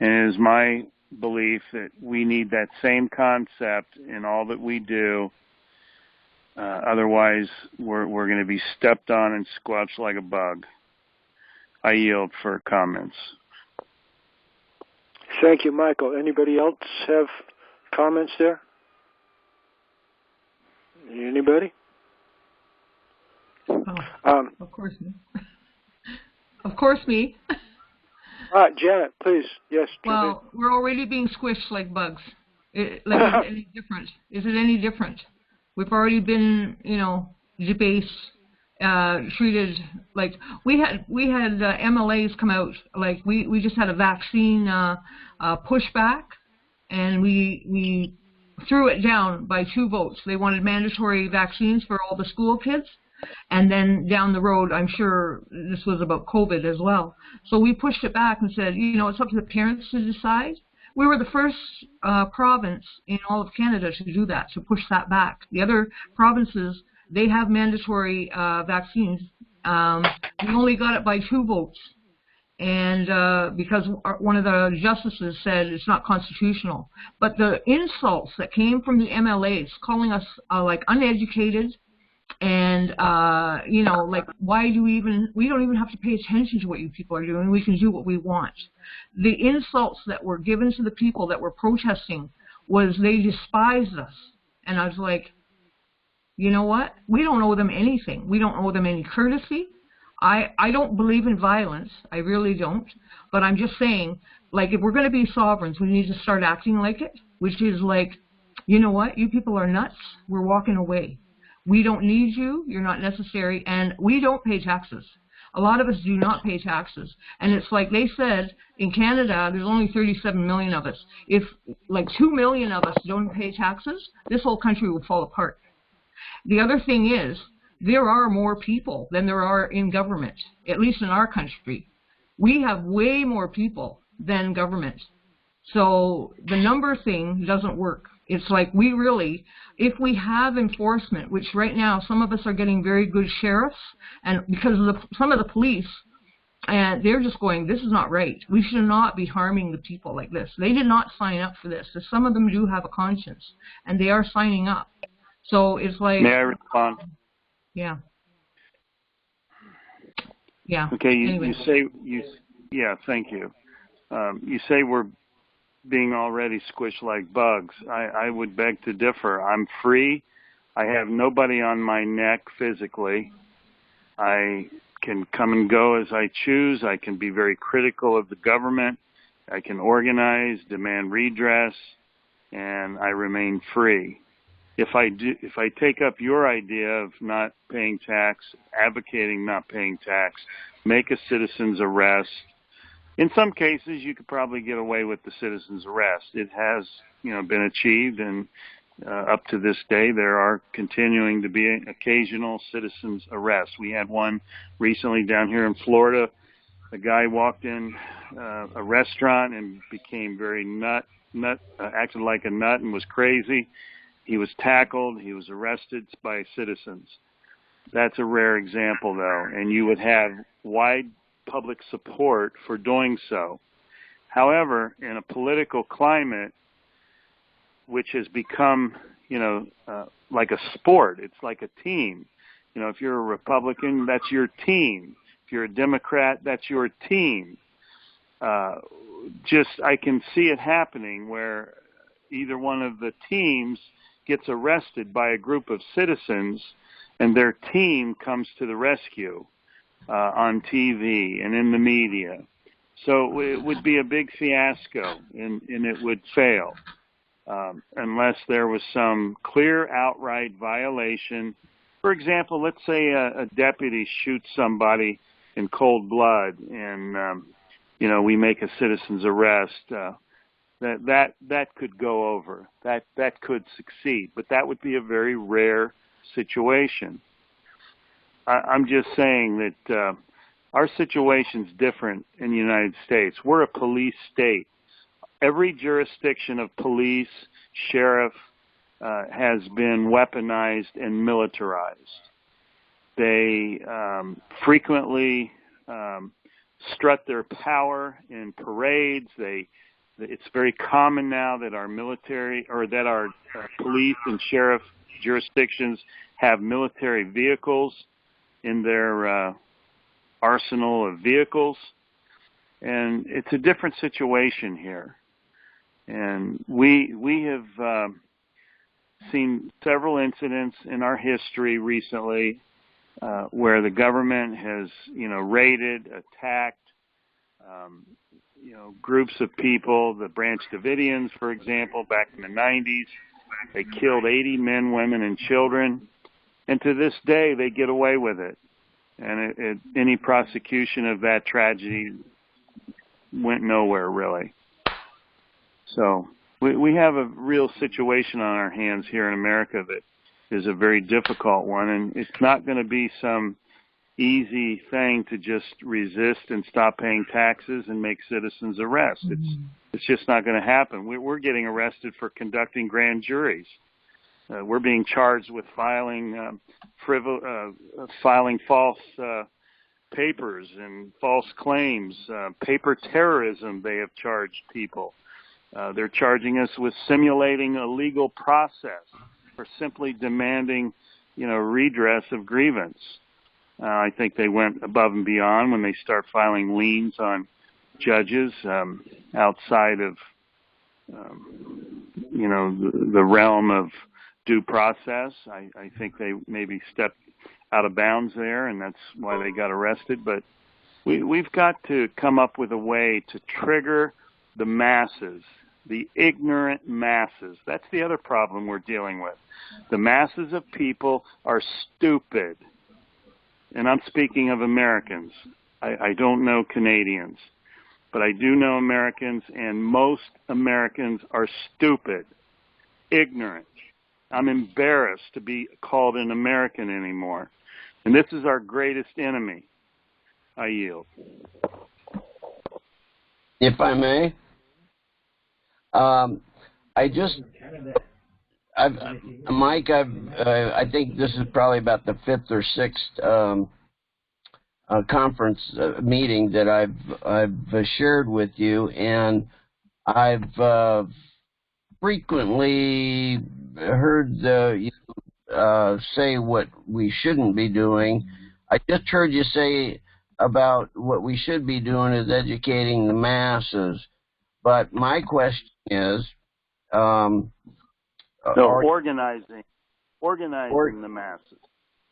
And it is my belief that we need that same concept in all that we do. Otherwise, we're going to be stepped on and squelched like a bug. I yield for comments. Thank you, Michael. Anybody else have comments there? Anybody? Of course me. Of course me. Janet, please. Yes. Well, we're already being squished like bugs. Is it any different? Is it any different? We've already been, debased, treated like we had MLAs come out. Like we just had a vaccine pushback, and we threw it down by 2 votes. They wanted mandatory vaccines for all the school kids. And then down the road, I'm sure this was about COVID as well. So we pushed it back and said, it's up to the parents to decide. We were the first province in all of Canada to do that, to push that back. The other provinces, they have mandatory vaccines. We only got it by 2 votes. And because one of the justices said it's not constitutional. But the insults that came from the MLAs, calling us like uneducated, and why do we don't even have to pay attention to what you people are doing. We can do what we want. The insults that were given to the people that were protesting was they despised us. And I was like, you know what? We don't owe them anything. We don't owe them any courtesy. I don't believe in violence. I really don't. But I'm just saying, like, if we're going to be sovereigns, we need to start acting like it, which is like you know what? You people are nuts. We're walking away. We don't need you. You're not necessary. And we don't pay taxes. A lot of us do not pay taxes. And it's like they said, in Canada, there's only 37 million of us. If like 2 million of us don't pay taxes, this whole country will fall apart. The other thing is, there are more people than there are in government, at least in our country. We have way more people than government. So the number thing doesn't work. It's like we really, if we have enforcement, which right now some of us are getting very good sheriffs, and because of some of the police, and they're just going, this is not right. We should not be harming the people like this. They did not sign up for this. So some of them do have a conscience, and they are signing up. So it's like... May I respond? Yeah. Yeah. Okay, anyway. Yeah, thank you. You say we're being already squished like bugs. I would beg to differ. I'm free. I have nobody on my neck physically. I can come and go as I choose. I can be very critical of the government. I can organize, demand redress, and I remain free. If I take up your idea of not paying tax, advocating not paying tax, make a citizen's arrest, in some cases, you could probably get away with the citizen's arrest. It has, been achieved, and up to this day, there are continuing to be occasional citizen's arrests. We had one recently down here in Florida. A guy walked in a restaurant and became very acted like a nut and was crazy. He was tackled. He was arrested by citizens. That's a rare example, though, and you would have wide public support for doing so. However, in a political climate which has become, like a sport, it's like a team. If you're a Republican, that's your team. If you're a Democrat, that's your team. I can see it happening where either one of the teams gets arrested by a group of citizens and their team comes to the rescue. On TV and in the media. So it would be a big fiasco, and it would fail unless there was some clear, outright violation. For example, let's say a deputy shoots somebody in cold blood, and we make a citizen's arrest. That could go over. That could succeed, but that would be a very rare situation. I'm just saying that our situation's different in the United States. We're a police state. Every jurisdiction of police, sheriff, has been weaponized and militarized. They frequently strut their power in parades. It's very common now that our military or that our police and sheriff jurisdictions have military vehicles in their arsenal of vehicles, and it's a different situation here. And we have seen several incidents in our history recently where the government has, raided, attacked, groups of people. The Branch Davidians, for example, back in the 90s, they killed 80 men, women, and children. And to this day, they get away with it. And any prosecution of that tragedy went nowhere, really. So we have a real situation on our hands here in America that is a very difficult one. And it's not going to be some easy thing to just resist and stop paying taxes and make citizens arrest. It's just not going to happen. We're getting arrested for conducting grand juries. We're being charged with filing false papers and false claims, paper terrorism. They have charged people. They're charging us with simulating a legal process or simply demanding, redress of grievance. I think they went above and beyond when they start filing liens on judges outside of, the realm of due process. I think they maybe stepped out of bounds there, and that's why they got arrested. But we've got to come up with a way to trigger the masses the ignorant masses. That's the other problem we're dealing with. The masses of people are stupid. And I'm speaking of Americans. I don't know Canadians. But I do know Americans, and most Americans are stupid, ignorant. I'm embarrassed to be called an American anymore. And this is our greatest enemy. I yield. If I may, Mike, I think this is probably about the 5th or 6th conference meeting that I've shared with you, and I've frequently heard you say what we shouldn't be doing. I just heard you say about what we should be doing is educating the masses. But my question is, organizing the masses.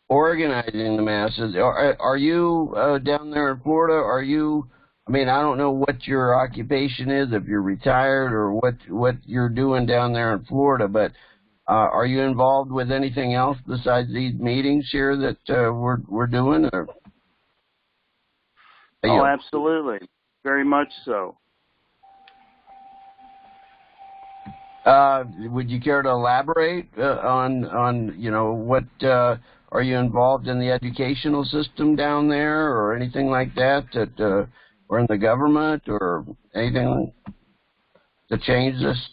Organizing the masses. Are you down there in Florida? Are you? I mean, I don't know what your occupation is, if you're retired or what you're doing down there in Florida, but are you involved with anything else besides these meetings here that we're doing? Or? Oh, absolutely, very much so. Would you care to elaborate on what? Are you involved in the educational system down there, or anything like that, or in the government, or anything to change this?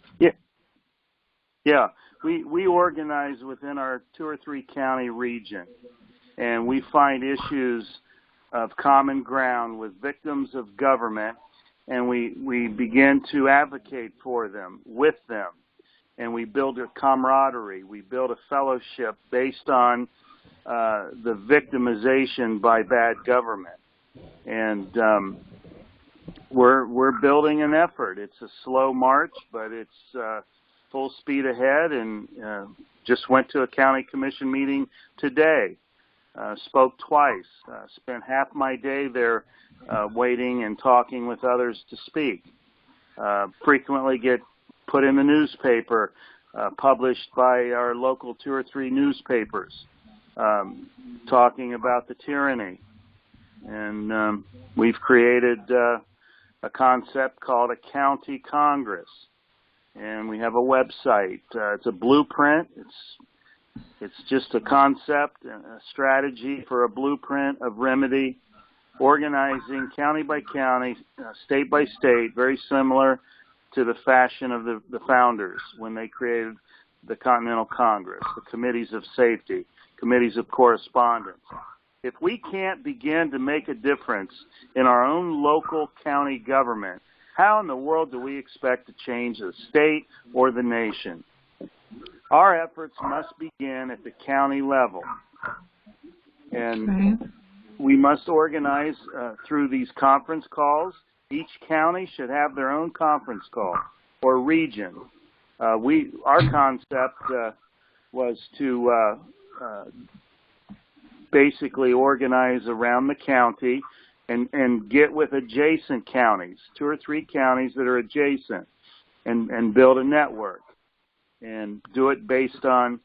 Yeah. We organize within our 2 or 3 county region, and we find issues of common ground with victims of government, and we begin to advocate for them, with them, and we build a camaraderie. We build a fellowship based on the victimization by bad government, and we're building an effort. It's a slow march, but it's full speed ahead, and just went to a county commission meeting today. Spoke twice. Spent half my day there waiting and talking with others to speak. Frequently get put in the newspaper, published by our local 2 or 3 newspapers, talking about the tyranny. And we've created a concept called a county congress. And we have a website. It's a blueprint. It's just a concept, a strategy for a blueprint of remedy, organizing county by county, state by state, very similar to the fashion of the founders when they created the Continental Congress, the committees of safety, committees of correspondence. If we can't begin to make a difference in our own local county government, how in the world do we expect to change the state or the nation? Our efforts must begin at the county level. And we must organize through these conference calls. Each county should have their own conference call or region. Our concept was to basically organize around the county and get with adjacent counties, 2 or 3 counties that are adjacent, and build a network and do it based on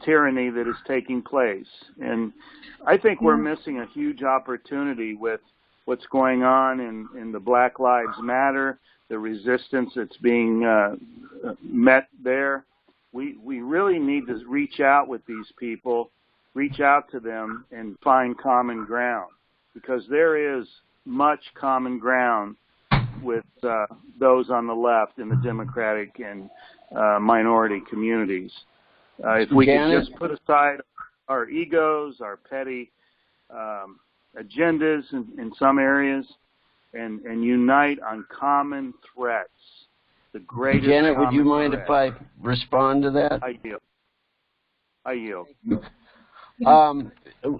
tyranny that is taking place. And I think we're missing a huge opportunity with what's going on in the Black Lives Matter, the resistance that's being met there. We really need to reach out with these people, reach out to them and find common ground, because there is much common ground with those on the left in the Democratic and minority communities. If we could just put aside our egos, our petty agendas in some areas, and unite on common threats, the greatest Janet, would you mind threat. if I respond to that? I yield.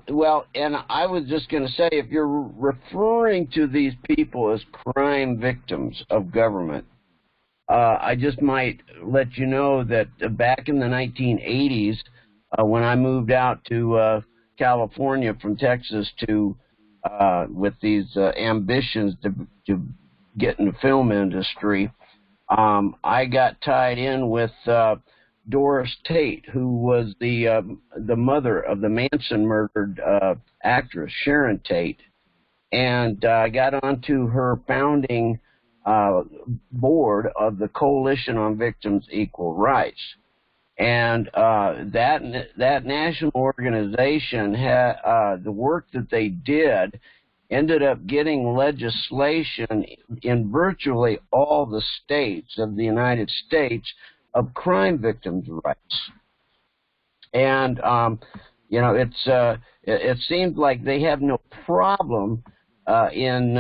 Well, and I was just going to say, if you're referring to these people as crime victims of government, I just might let you know that back in the 1980s, when I moved out to California from Texas to with these ambitions to get in the film industry, I got tied in with Doris Tate, who was the mother of the Manson murdered actress Sharon Tate, and I got onto her founding board of the Coalition on Victims' Equal Rights. And that national organization had the work that they did ended up getting legislation in virtually all the states of the United States of crime victims' rights. And it seems like they have no problem in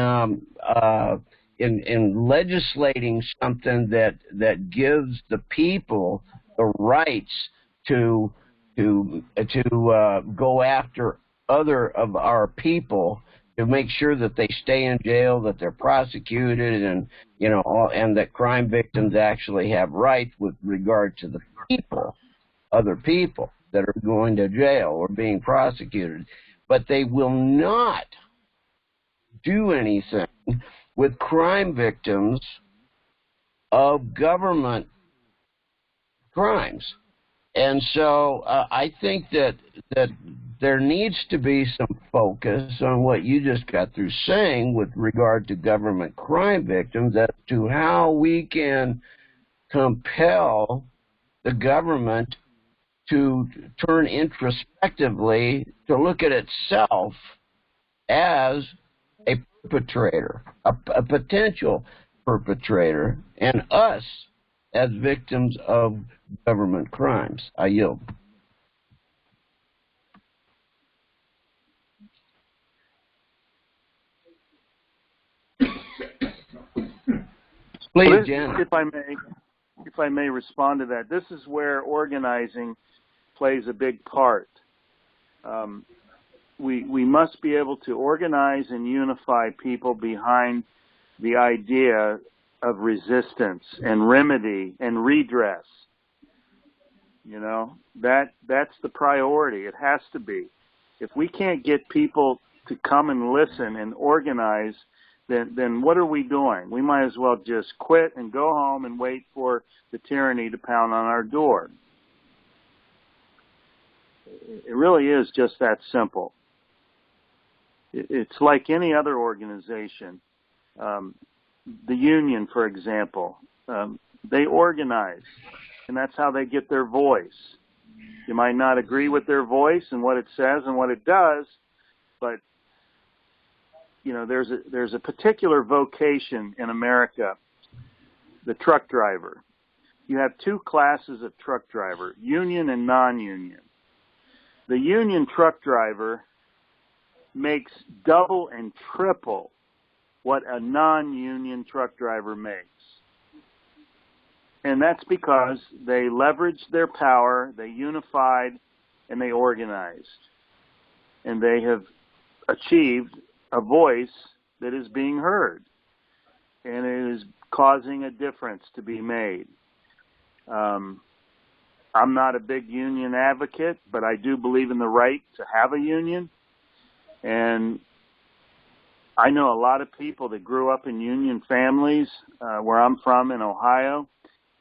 legislating something that gives the people the rights to go after other of our people, to make sure that they stay in jail, that they're prosecuted, and and that crime victims actually have rights with regard to the people, other people that are going to jail or being prosecuted. But they will not do anything with crime victims of government crimes. And so I think that there needs to be some focus on what you just got through saying with regard to government crime victims, as to how we can compel the government to turn introspectively to look at itself as a perpetrator, a potential perpetrator, and us as victims of government crimes. I yield. Please, Jen. If I may respond to that, this is where organizing plays a big part. We must be able to organize and unify people behind the idea of resistance and remedy and redress. That's the priority. It has to be. If we can't get people to come and listen and organize, then what are we doing? We might as well just quit and go home and wait for the tyranny to pound on our door. It really is just that simple. It's like any other organization. The union, for example, they organize, and that's how they get their voice. You might not agree with their voice and what it says and what it does, but there's a particular vocation in America, the truck driver. You have two classes of truck driver, union and non-union. The union truck driver makes double and triple what a non-union truck driver makes. And that's because they leveraged their power, they unified, and they organized. And they have achieved a voice that is being heard. And it is causing a difference to be made. I'm not a big union advocate, but I do believe in the right to have a union. And I know a lot of people that grew up in union families where I'm from in Ohio,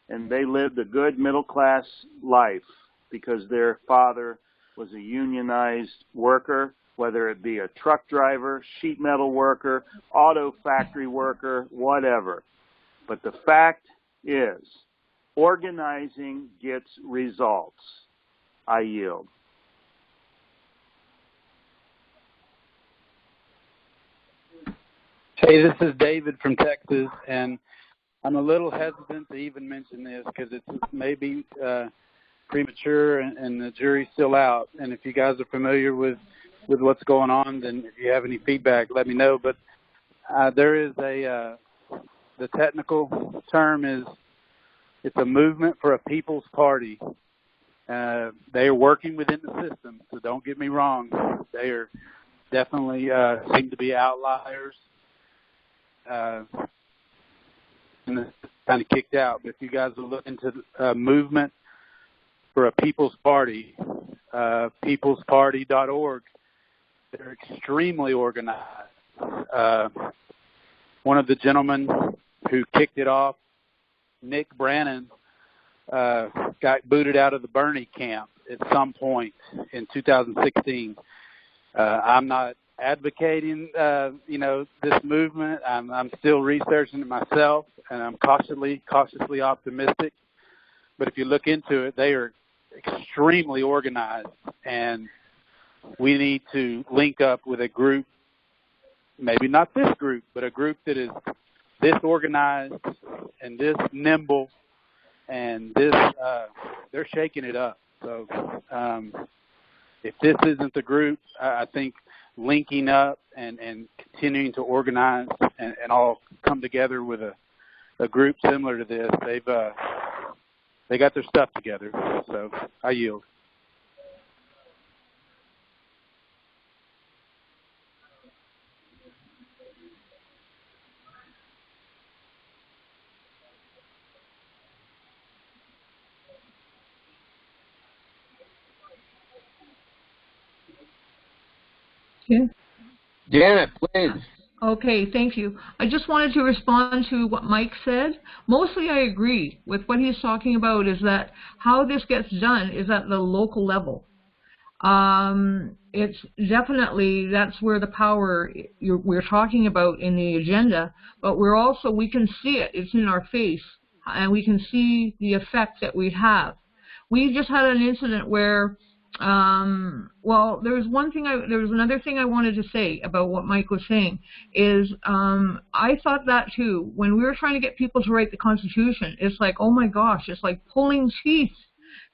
and they lived a good middle-class life because their father was a unionized worker, whether it be a truck driver, sheet metal worker, auto factory worker, whatever. But the fact is, organizing gets results. I yield. Hey, this is David from Texas, and I'm a little hesitant to even mention this because it's maybe premature and the jury's still out. And if you guys are familiar with what's going on, then if you have any feedback, let me know. But there is the technical term is, it's a movement for a people's party. They are working within the system, so don't get me wrong. They are definitely seem to be outliers. And kind of kicked out. But if you guys are looking to a movement for a people's party, peoplesparty.org, they're extremely organized. One of the gentlemen who kicked it off Nick Brannon got booted out of the Bernie camp at some point in 2016. I'm not advocating, this movement. I'm still researching it myself, and I'm cautiously optimistic. But if you look into it, they are extremely organized, and we need to link up with a group, maybe not this group, but a group that is this organized and this nimble, and this they're shaking it up. So if this isn't the group, I think linking up and continuing to organize and all come together with a group similar to this, they got their stuff together. So I yield. Yeah. Janet, please. Okay, thank you. I just wanted to respond to what Mike said. Mostly I agree with what he's talking about, is that how this gets done is at the local level. It's definitely, that's where the power we're talking about in the agenda, but we can see it. It's in our face, and we can see the effect that we have. We just had an incident where there was another thing I wanted to say about what Mike was saying is, I thought that too. When we were trying to get people to write the Constitution, it's like, oh my gosh, it's like pulling teeth.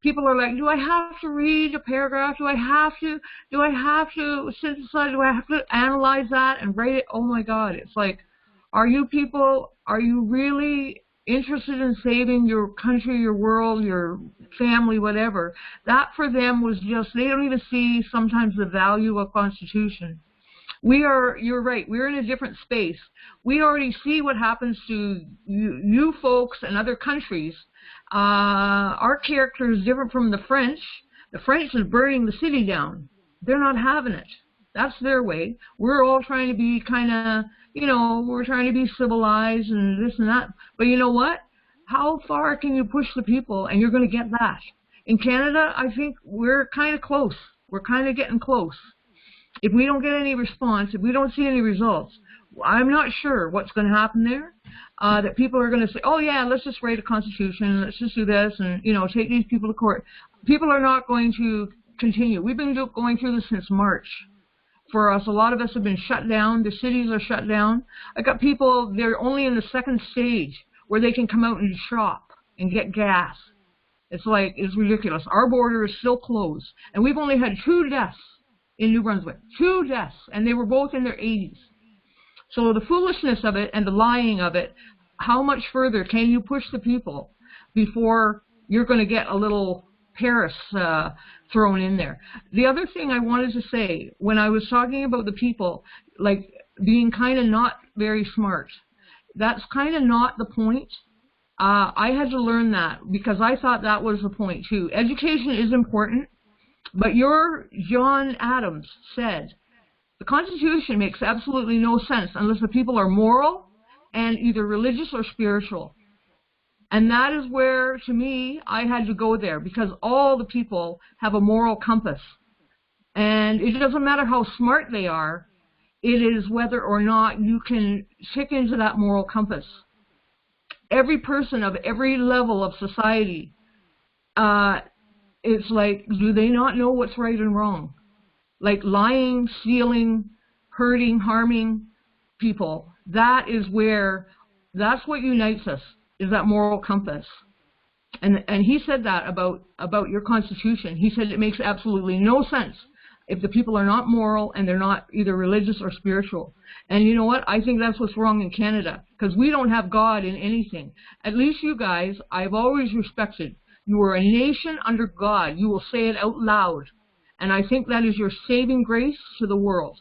People are like, do I have to read a paragraph? Do I have to synthesize? Do I have to analyze that and write it? Oh my God. It's like, are you really interested in saving your country, your world, your family, whatever? That for them was just, they don't even see sometimes the value of Constitution. You're right, we're in a different space. We already see what happens to you folks and other countries. Our character is different from the French. The French is burning the city down. They're not having it. That's their way. We're all trying to be we're trying to be civilized and this and that. But you know what? How far can you push the people and you're going to get that? In Canada, I think we're kind of close. We're kind of getting close. If we don't get any response, if we don't see any results, I'm not sure what's going to happen there. That people are going to say, oh yeah, let's just write a constitution, let's just do this, and take these people to court. People are not going to continue. We've been going through this since March. For us, a lot of us have been shut down. The cities are shut down. I got people, they're only in the second stage where they can come out and shop and get gas. It's ridiculous. Our border is still closed. And we've only had 2 deaths in New Brunswick. 2 deaths. And they were both in their 80s. So the foolishness of it and the lying of it, how much further can you push the people before you're going to get a little Paris thrown in there? The other thing I wanted to say, when I was talking about the people, like being kind of not very smart, that's kind of not the point. I had to learn that because I thought that was the point too. Education is important, but John Adams said, the Constitution makes absolutely no sense unless the people are moral and either religious or spiritual. And that is where, to me, I had to go there, because all the people have a moral compass. And it doesn't matter how smart they are, it is whether or not you can stick into that moral compass. Every person of every level of society, it's like, do they not know what's right and wrong? Like lying, stealing, hurting, harming people, that's what unites us, is that moral compass. And he said that about your Constitution. He said it makes absolutely no sense if the people are not moral and they're not either religious or spiritual. And you know what? I think that's what's wrong in Canada, because we don't have God in anything. At least you guys, I've always respected. You are a nation under God. You will say it out loud. And I think that is your saving grace to the world.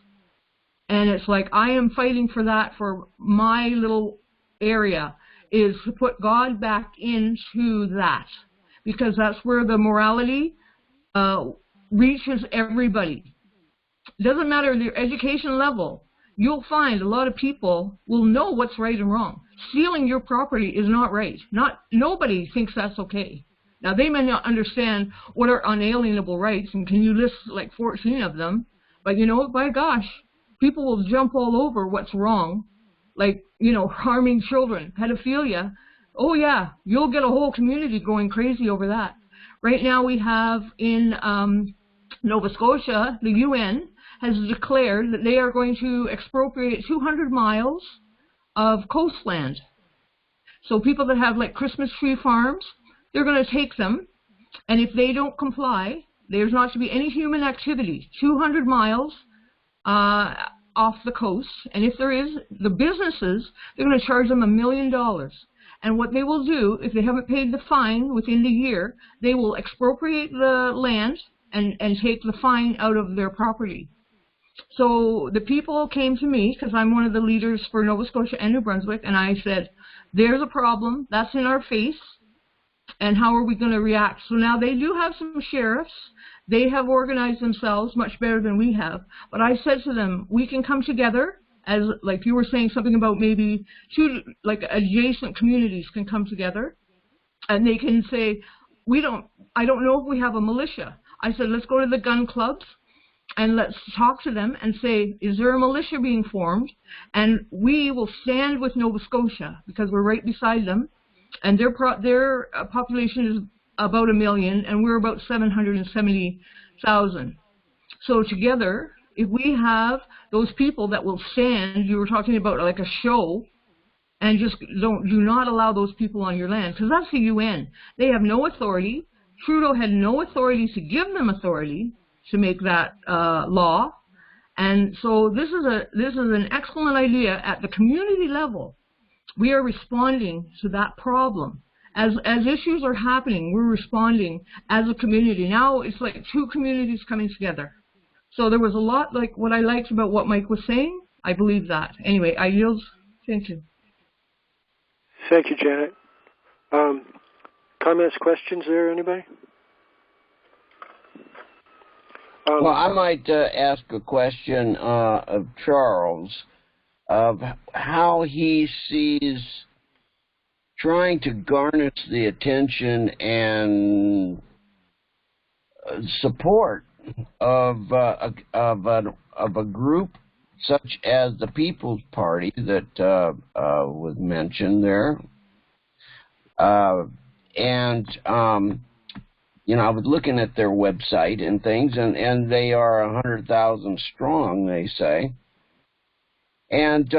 And it's like, I am fighting for that for my little area, is to put God back into that. Because that's where the morality reaches everybody. It doesn't matter their education level. You'll find a lot of people will know what's right and wrong. stealing your property is not right. Nobody thinks that's okay. Now, they may not understand what are unalienable rights, and can you list like 14 of them, but you know, by gosh, people will jump all over what's wrong, like, you know, harming children, pedophilia. Oh yeah, you'll get a whole community going crazy over that. Right now we have in Nova Scotia, the UN has declared that they are going to expropriate 200 miles of coastland. So people that have like Christmas tree farms, they're going to take them, and if they don't comply, there's not to be any human activity. 200 miles off the coast, and if there is, the businesses, they're going to charge them $1 million. And what they will do, if they haven't paid the fine within the year, they will expropriate the land and take the fine out of their property. So the people came to me, because I'm one of the leaders for Nova Scotia and New Brunswick, and I said, there's a problem, that's in our face, and how are we going to react? So now they do have some sheriffs. They have organized themselves much better than we have. But I said to them, we can come together, as like you were saying something about maybe two like adjacent communities can come together, and they can say, I don't know if we have a militia. I said, let's go to the gun clubs and let's talk to them and say, is there a militia being formed? And we will stand with Nova Scotia because we're right beside them. And their population is about 1 million, and we're about 770,000. So together, if we have those people that will stand, you were talking about like a show, and just do not allow those people on your land, because that's the UN. They have no authority. Trudeau had no authority to give them authority to make that law, and so this is an excellent idea at the community level. We are responding to that problem. As issues are happening, we're responding as a community. Now it's like two communities coming together. So there was a lot, like what I liked about what Mike was saying. I believe that. Anyway, I yield. Thank you. Thank you, Janet. Comments, questions there, anybody? Well, I might ask a question of Charles, of how he sees trying to garner the attention and support of a group such as the People's Party that was mentioned there, you know, I was looking at their website and things, and they are 100,000 strong, they say. And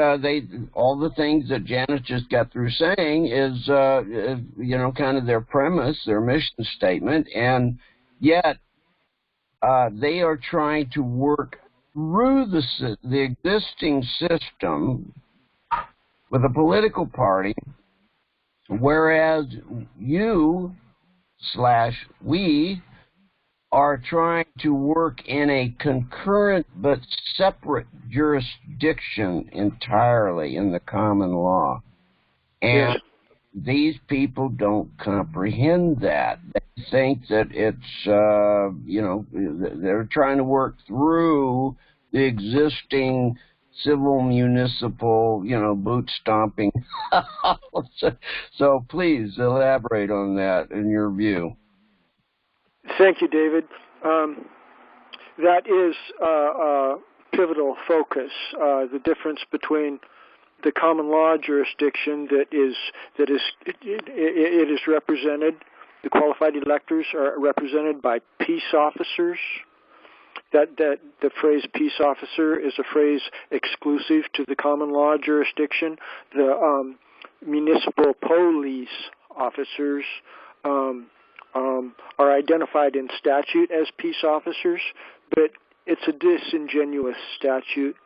all the things that Janet just got through saying is, you know, kind of their premise, their mission statement, and yet they are trying to work through the existing system with a political party, whereas we are trying to work in a concurrent but separate jurisdiction entirely in the common law. And these people don't comprehend that. They think that it's, you know, they're trying to work through the existing civil, municipal, you know, boot stomping. So please elaborate on that in your view. Thank you, David. That is a pivotal focus, the difference between the common law jurisdiction that is represented, the qualified electors are represented by peace officers. That the phrase peace officer is a phrase exclusive to the common law jurisdiction. The municipal police officers are identified in statute as peace officers, but it's a disingenuous statute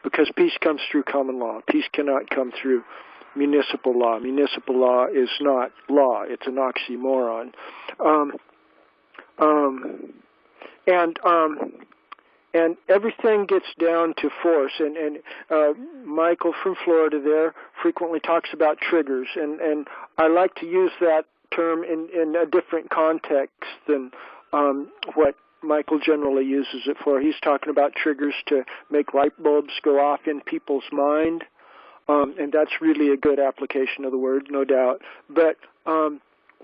because peace comes through common law. Peace cannot come through municipal law. Municipal law is not law. It's an oxymoron. And everything gets down to force. And Michael from Florida there frequently talks about triggers, and I like to use that term in a different context than what Michael generally uses it for. He's talking about triggers to make light bulbs go off in people's mind. and that's really a good application of the word, no doubt. But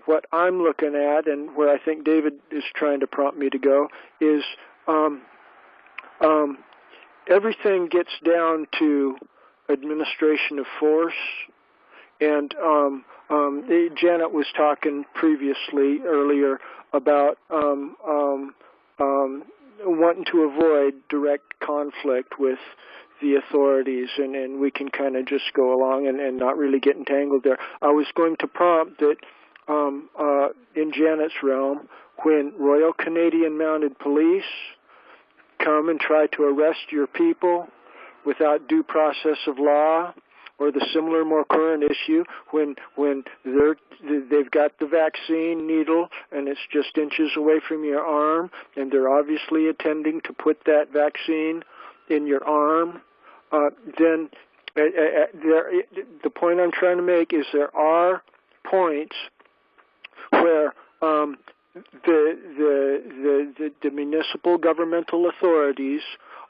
what I'm looking at, and where I think David is trying to prompt me to go, is everything gets down to administration of force. And Janet was talking earlier about wanting to avoid direct conflict with the authorities, and we can kind of just go along and not really get entangled there. I was going to prompt that in Janet's realm, when Royal Canadian Mounted Police come and try to arrest your people without due process of law, or the similar, more current issue when they've got the vaccine needle and it's just inches away from your arm, and they're obviously intending to put that vaccine in your arm, then the point I'm trying to make is there are points where the municipal governmental authorities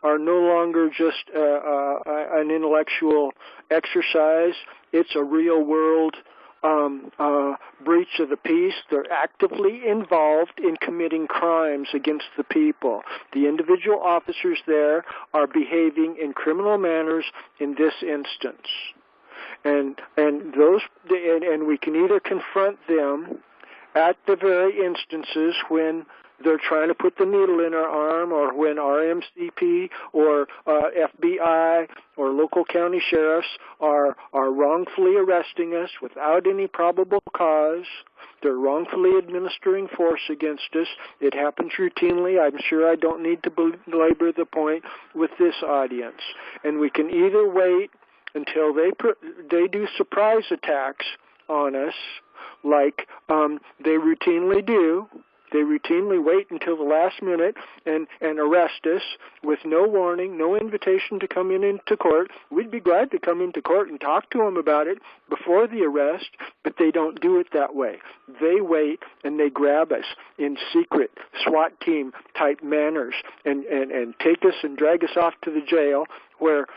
are no longer just an intellectual exercise. It's a real-world breach of the peace. They're actively involved in committing crimes against the people. The individual officers there are behaving in criminal manners in this instance. And we can either confront them at the very instances when they're trying to put the needle in our arm, or when RMCP or FBI or local county sheriffs are wrongfully arresting us without any probable cause. They're wrongfully administering force against us. It happens routinely. I'm sure I don't need to belabor the point with this audience. And we can either wait until they do surprise attacks on us, like they routinely do. They routinely wait until the last minute and arrest us with no warning, no invitation to come into court. We'd be glad to come into court and talk to them about it before the arrest, but they don't do it that way. They wait and they grab us in secret SWAT team type manners and take us and drag us off to the jail where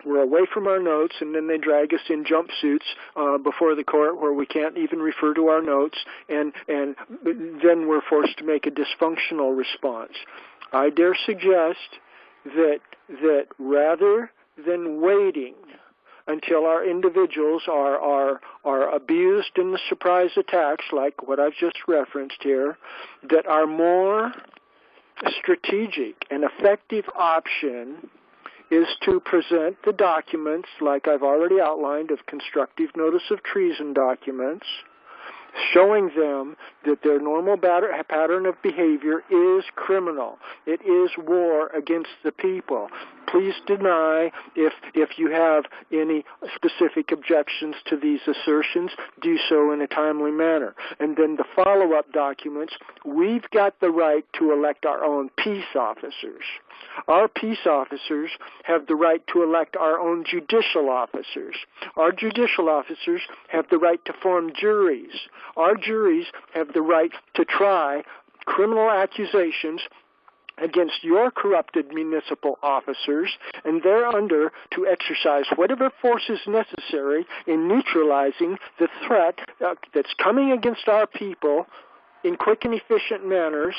we're away from our notes, and then they drag us in jumpsuits before the court where we can't even refer to our notes, and then we're forced to make a dysfunctional response. I dare suggest that rather than waiting until our individuals are abused in the surprise attacks, like what I've just referenced here, that our more strategic and effective option is to present the documents, like I've already outlined, of constructive notice of treason documents, showing them that their normal pattern of behavior is criminal. It is war against the people. Please deny if you have any specific objections to these assertions. Do so in a timely manner. And then the follow-up documents, we've got the right to elect our own peace officers. Our peace officers have the right to elect our own judicial officers. Our judicial officers have the right to form juries. Our juries have the right to try criminal accusations against your corrupted municipal officers, and thereunder to exercise whatever force is necessary in neutralizing the threat that's coming against our people in quick and efficient manners.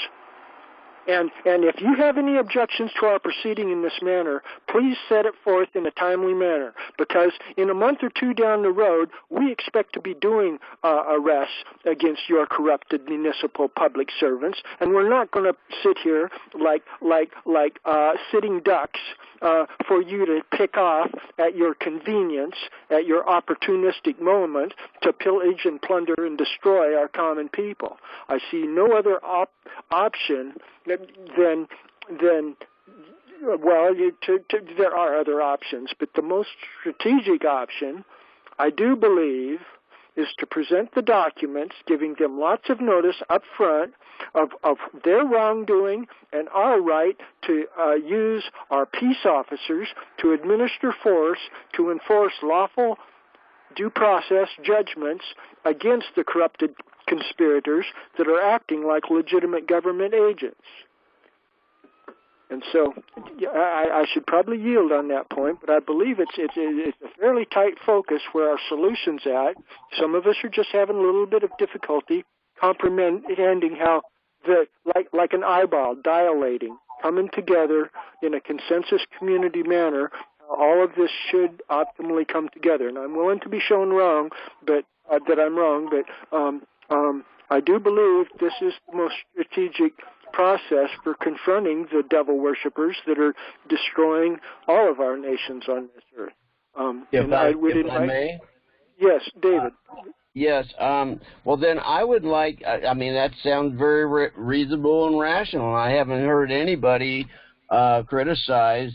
And if you have any objections to our proceeding in this manner, please set it forth in a timely manner, because in a month or two down the road, we expect to be doing arrests against your corrupted municipal public servants, and we're not going to sit here like sitting ducks for you to pick off at your convenience, at your opportunistic moment, to pillage and plunder and destroy our common people. I see no other option then there are other options, but the most strategic option, I do believe, is to present the documents, giving them lots of notice up front of their wrongdoing and our right to use our peace officers to administer force to enforce lawful due process judgments against the corrupted conspirators that are acting like legitimate government agents. And so I should probably yield on that point, but I believe it's a fairly tight focus where our solution's at. Some of us are just having a little bit of difficulty comprehending how like an eyeball dilating, coming together in a consensus community manner, all of this should optimally come together. And I'm willing to be shown wrong, but that I'm wrong, but I do believe this is the most strategic process for confronting the devil worshippers that are destroying all of our nations on this earth. If I may? Yes, David. Yes. Well, then I would like, I mean, that sounds very reasonable and rational. I haven't heard anybody criticize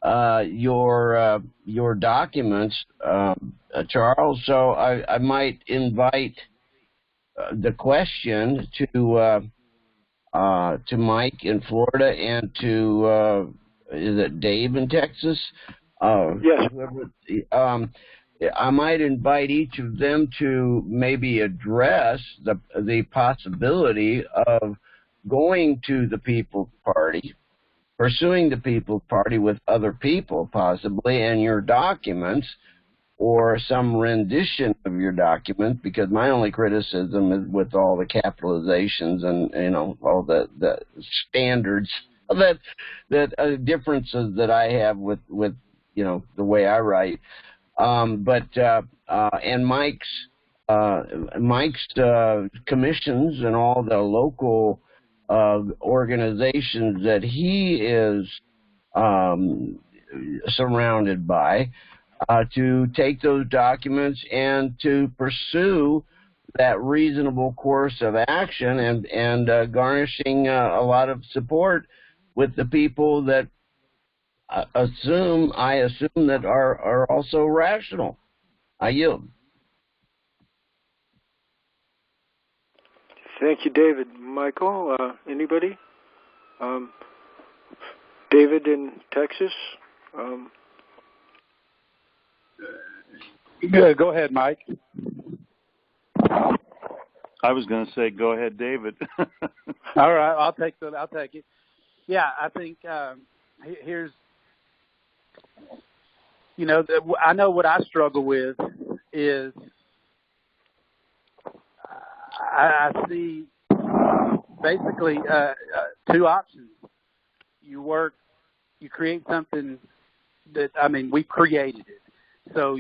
your documents, Charles, so I might invite the question to Mike in Florida and to is it Dave in Texas? Yes. I might invite each of them to maybe address the possibility of going to the People's Party, pursuing the People's Party with other people possibly, and your documents, or some rendition of your document, because my only criticism is with all the capitalizations and, you know, all the standards that differences that I have with, you know, the way I write. And Mike's commissions and all the local organizations that he is surrounded by, to take those documents and to pursue that reasonable course of action and garnishing a lot of support with the people that I assume that are also rational. I yield. Thank you, David. Michael, anybody? David in Texas? Good. Go ahead, Mike. I was going to say, go ahead, David. All right, I'll take it. Yeah, I think here's, you know, I know what I struggle with is I see basically two options. You create something that, I mean, we created it. So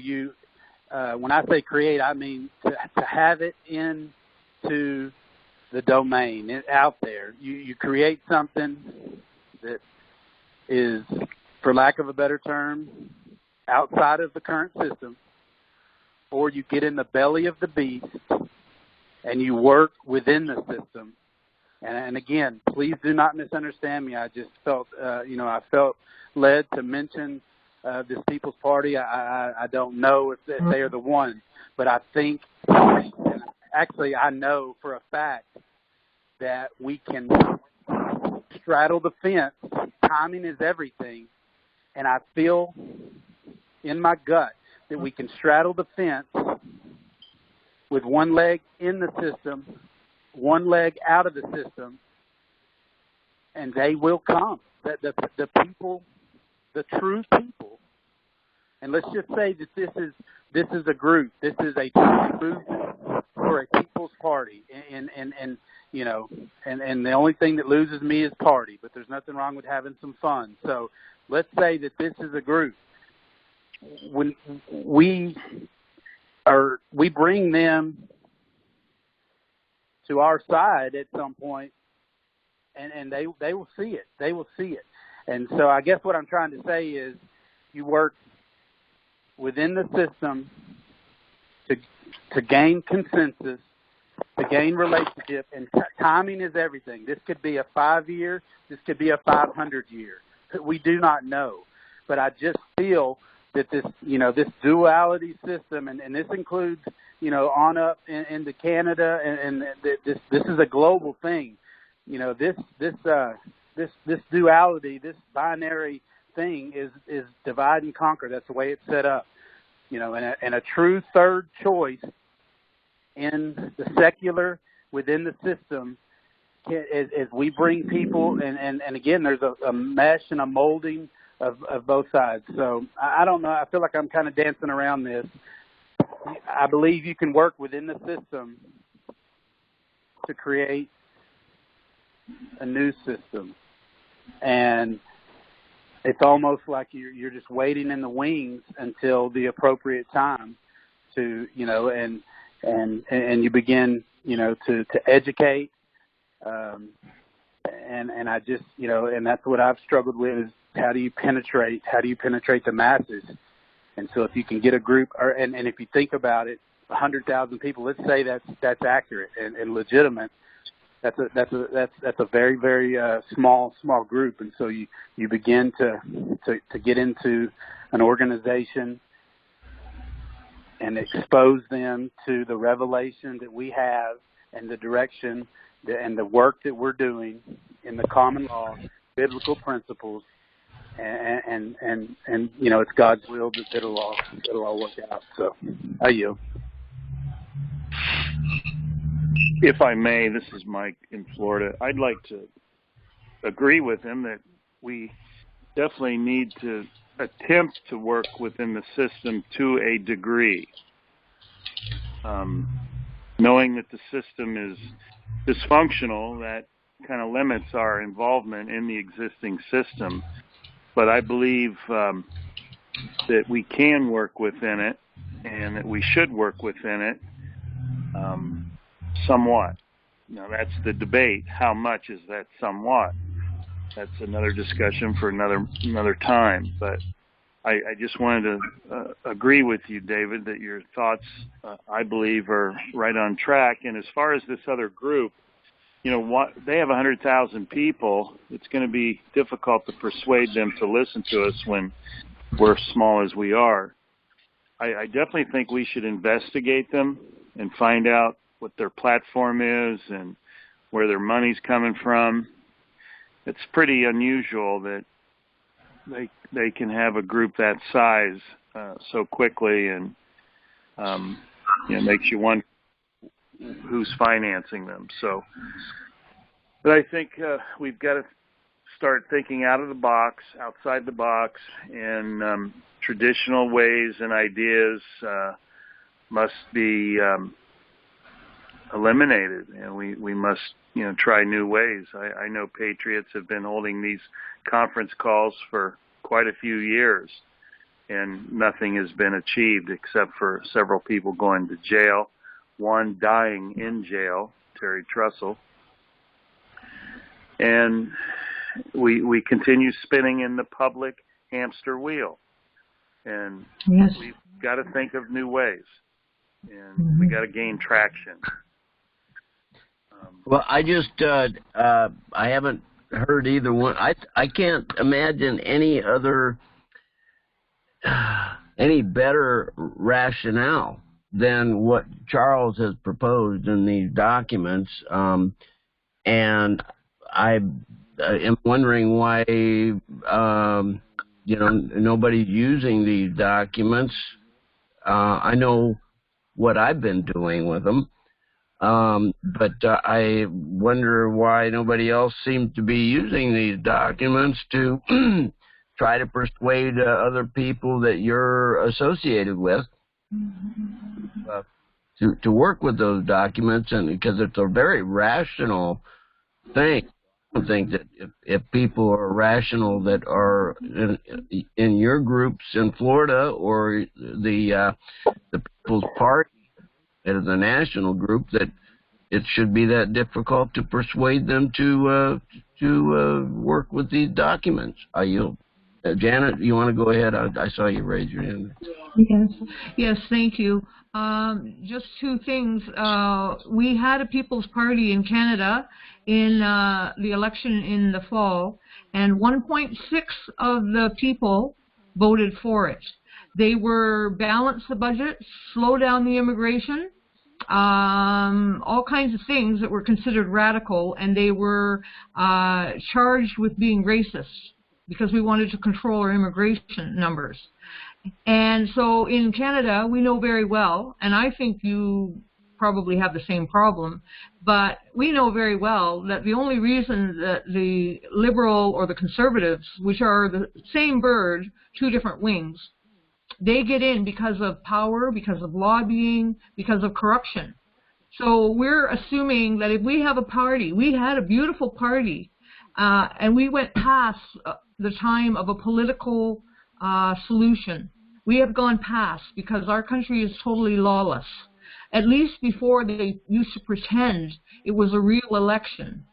when I say create, I mean to have it into the domain, out there. You create something that is, for lack of a better term, outside of the current system, or you get in the belly of the beast and you work within the system. And again, please do not misunderstand me. I just felt, I felt led to mention this People's Party. I don't know if they are the one, but I think, actually I know for a fact that we can straddle the fence. Timing is everything. And I feel in my gut that we can straddle the fence with one leg in the system, one leg out of the system, and they will come. The people, the true people, and let's just say that this is a group. This is a true movement for a People's Party, and you know, and the only thing that loses me is party. But there's nothing wrong with having some fun. So let's say that this is a group. When we bring them to our side at some point, and they will see it. They will see it. And so I guess what I'm trying to say is you work within the system to gain consensus, to gain relationship, and timing is everything. This could be a 5-year, this could be a 500-year. We do not know. But I just feel that this duality system, and this includes, on up into Canada, and this is a global thing. This duality, this binary thing is divide and conquer. That's the way it's set up. And a true third choice in the secular within the system as we bring people, and again, there's a mesh and a molding of both sides. So I don't know. I feel like I'm kind of dancing around this. I believe you can work within the system to create a new system, and it's almost like you're just waiting in the wings until the appropriate time to, and you begin, to educate. And I just, and that's what I've struggled with is how do you penetrate the masses? And so if you can get a group, and if you think about it, 100,000 people, let's say that's accurate and legitimate. That's a very, very small group. And so you begin to get into an organization and expose them to the revelation that we have and the direction and the work that we're doing in the common law, biblical principles, and it's God's will that it'll all work out. So I yield. If I may, this is Mike in Florida. I'd like to agree with him that we definitely need to attempt to work within the system to a degree. Knowing that the system is dysfunctional, that kind of limits our involvement in the existing system. But I believe that we can work within it and that we should work within it somewhat. Now, that's the debate. How much is that somewhat? That's another discussion for another time. But I just wanted to agree with you, David, that your thoughts, I believe, are right on track. And as far as this other group, they have 100,000 people. It's going to be difficult to persuade them to listen to us when we're small as we are. I definitely think we should investigate them and find out what their platform is and where their money's coming from. It's pretty unusual that they can have a group that size so quickly, and makes you wonder who's financing them. So, but I think we've got to start thinking outside the box, and traditional ways and ideas must be eliminated, and we must try new ways. I know Patriots have been holding these conference calls for quite a few years, and nothing has been achieved except for several people going to jail, one dying in jail, Terry Trussell. And we continue spinning in the public hamster wheel. And yes, we've got to think of new ways, and we got to gain traction. Well, I just I haven't heard either one. I can't imagine any better rationale than what Charles has proposed in these documents, and I am wondering why nobody's using these documents. I know what I've been doing with them. But I wonder why nobody else seems to be using these documents to try to persuade other people that you're associated with to work with those documents, and because it's a very rational thing. I don't think that if people are rational that are in your groups in Florida or the People's Party as a national group, that it should be that difficult to persuade them to work with these documents. I yield. Janet, you want to go ahead? I saw you raise your hand. Yes, thank you. Just two things. We had a People's Party in Canada in the election in the fall, and 1.6 of the people voted for it. They were balance the budget, slow down the immigration, all kinds of things that were considered radical, and they were charged with being racist because we wanted to control our immigration numbers. And so in Canada, we know very well, and I think you probably have the same problem. But we know very well that the only reason that the liberal or the conservatives, which are the same bird, two different wings, they get in because of power, because of lobbying, because of corruption. So we're assuming that if we have a party, we had a beautiful party, and we went past the time of a political solution. We have gone past because our country is totally lawless. At least before they used to pretend it was a real election.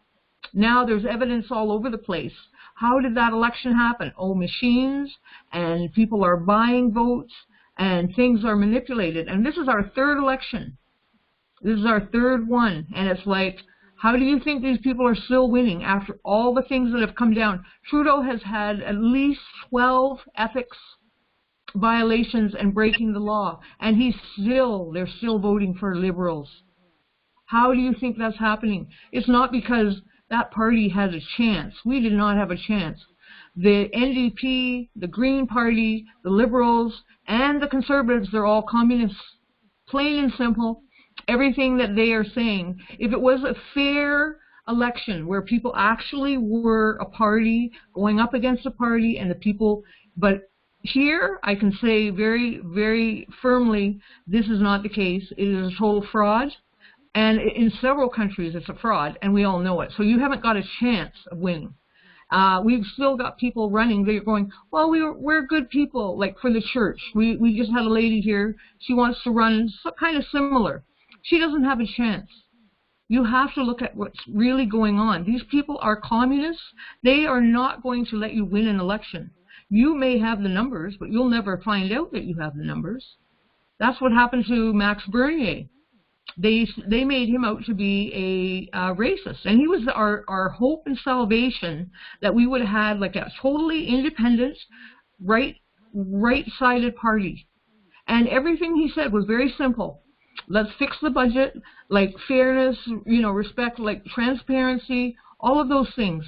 Now there's evidence all over the place. How did that election happen? Oh, machines, and people are buying votes, and things are manipulated. And this is our third election. This is our third one. And it's like, how do you think these people are still winning after all the things that have come down? Trudeau has had at least 12 ethics violations and breaking the law, and they're still voting for Liberals. How do you think that's happening? It's not because that party has a chance. We did not have a chance. The NDP, the Green Party, the Liberals, and the Conservatives, they're all communists. Plain and simple. Everything that they are saying. If it was a fair election where people actually were a party going up against a party and the people, but here, I can say very, very firmly, this is not the case. It is a total fraud. And in several countries, it's a fraud, and we all know it. So you haven't got a chance of winning. We've still got people running. They're going, well, we're good people, like for the church. We just had a lady here. She wants to run kind of similar. She doesn't have a chance. You have to look at what's really going on. These people are communists. They are not going to let you win an election. You may have the numbers, but you'll never find out that you have the numbers. That's what happened to Max Bernier. They made him out to be a racist, and he was our hope and salvation, that we would have had like a totally independent, right-sided party. And everything he said was very simple. Let's fix the budget, like fairness, respect, like transparency, all of those things.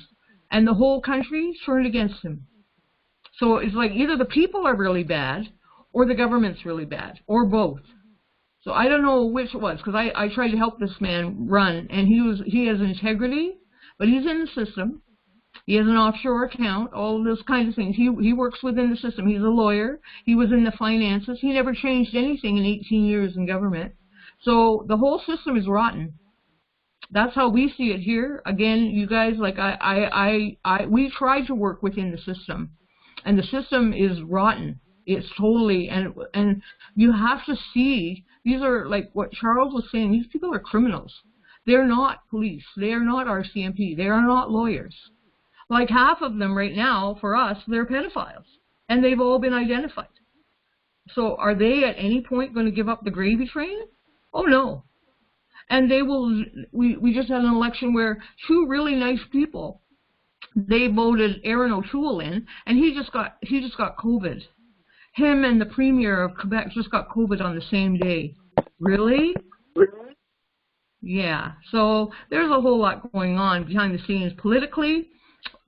And the whole country turned against him. So it's like either the people are really bad or the government's really bad, or both. So I don't know which it was, because I tried to help this man run, and he has integrity, but he's in the system. He has an offshore account, all of those kinds of things. He works within the system. He's a lawyer. He was in the finances. He never changed anything in 18 years in government. So the whole system is rotten. That's how we see it here. Again, you guys, like we tried to work within the system. And the system is rotten. It's totally, and you have to see, these are like what Charles was saying, these people are criminals. They're not police. They are not RCMP. They are not lawyers. Like half of them right now, for us, they're pedophiles. And they've all been identified. So are they at any point going to give up the gravy train? Oh, no. And they will, we just had an election where two really nice people, they voted Aaron O'Toole in, and he just got COVID. Him and the Premier of Quebec just got COVID on the same day. Really? Yeah. So there's a whole lot going on behind the scenes politically.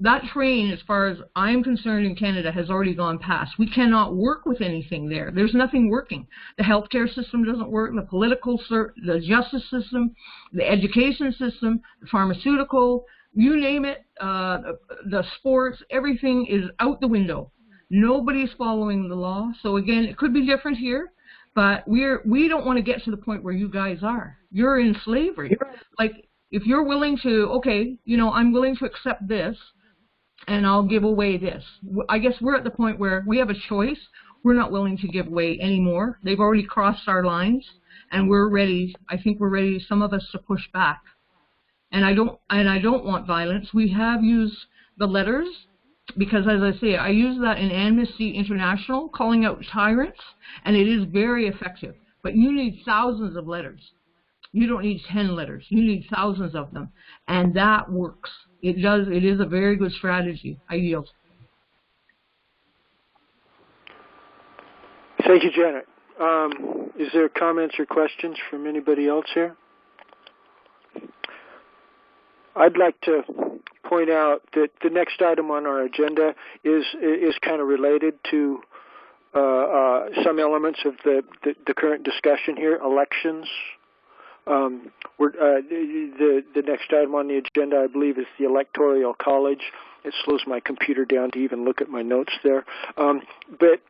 That train, as far as I'm concerned in Canada, has already gone past. We cannot work with anything there. There's nothing working. The healthcare system doesn't work, the justice system, the education system, the pharmaceutical, you name it, the sports, everything is out the window. Nobody's following the law. So again, it could be different here, but we don't want to get to the point where you guys are. You're in slavery. Like, if you're willing to, okay, I'm willing to accept this, and I'll give away this. I guess we're at the point where we have a choice. We're not willing to give away anymore. They've already crossed our lines, and we're ready. I think we're ready, some of us, to push back. And I don't want violence. We have used the letters, because as I say, I use that in Amnesty International, calling out tyrants, and it is very effective. But you need thousands of letters. You don't need 10 letters. You need thousands of them. And that works. It does. It is a very good strategy. I yield. Thank you, Janet. Is there comments or questions from anybody else here? I'd like to point out that the next item on our agenda is kind of related to some elements of the current discussion here, elections. the next item on the agenda, I believe, is the Electoral College. It slows my computer down to even look at my notes there. But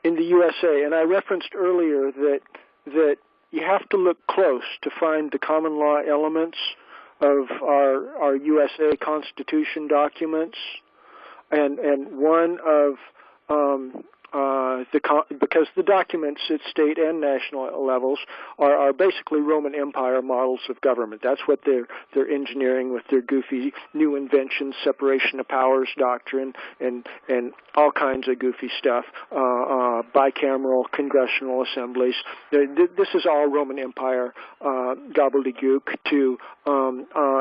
in the USA, and I referenced earlier that you have to look close to find the common law elements of our USA Constitution documents, and one of because the documents at state and national levels are basically Roman Empire models of government. That's what they're engineering with their goofy new inventions, separation of powers doctrine, and all kinds of goofy stuff. Bicameral congressional assemblies. This is all Roman Empire gobbledygook to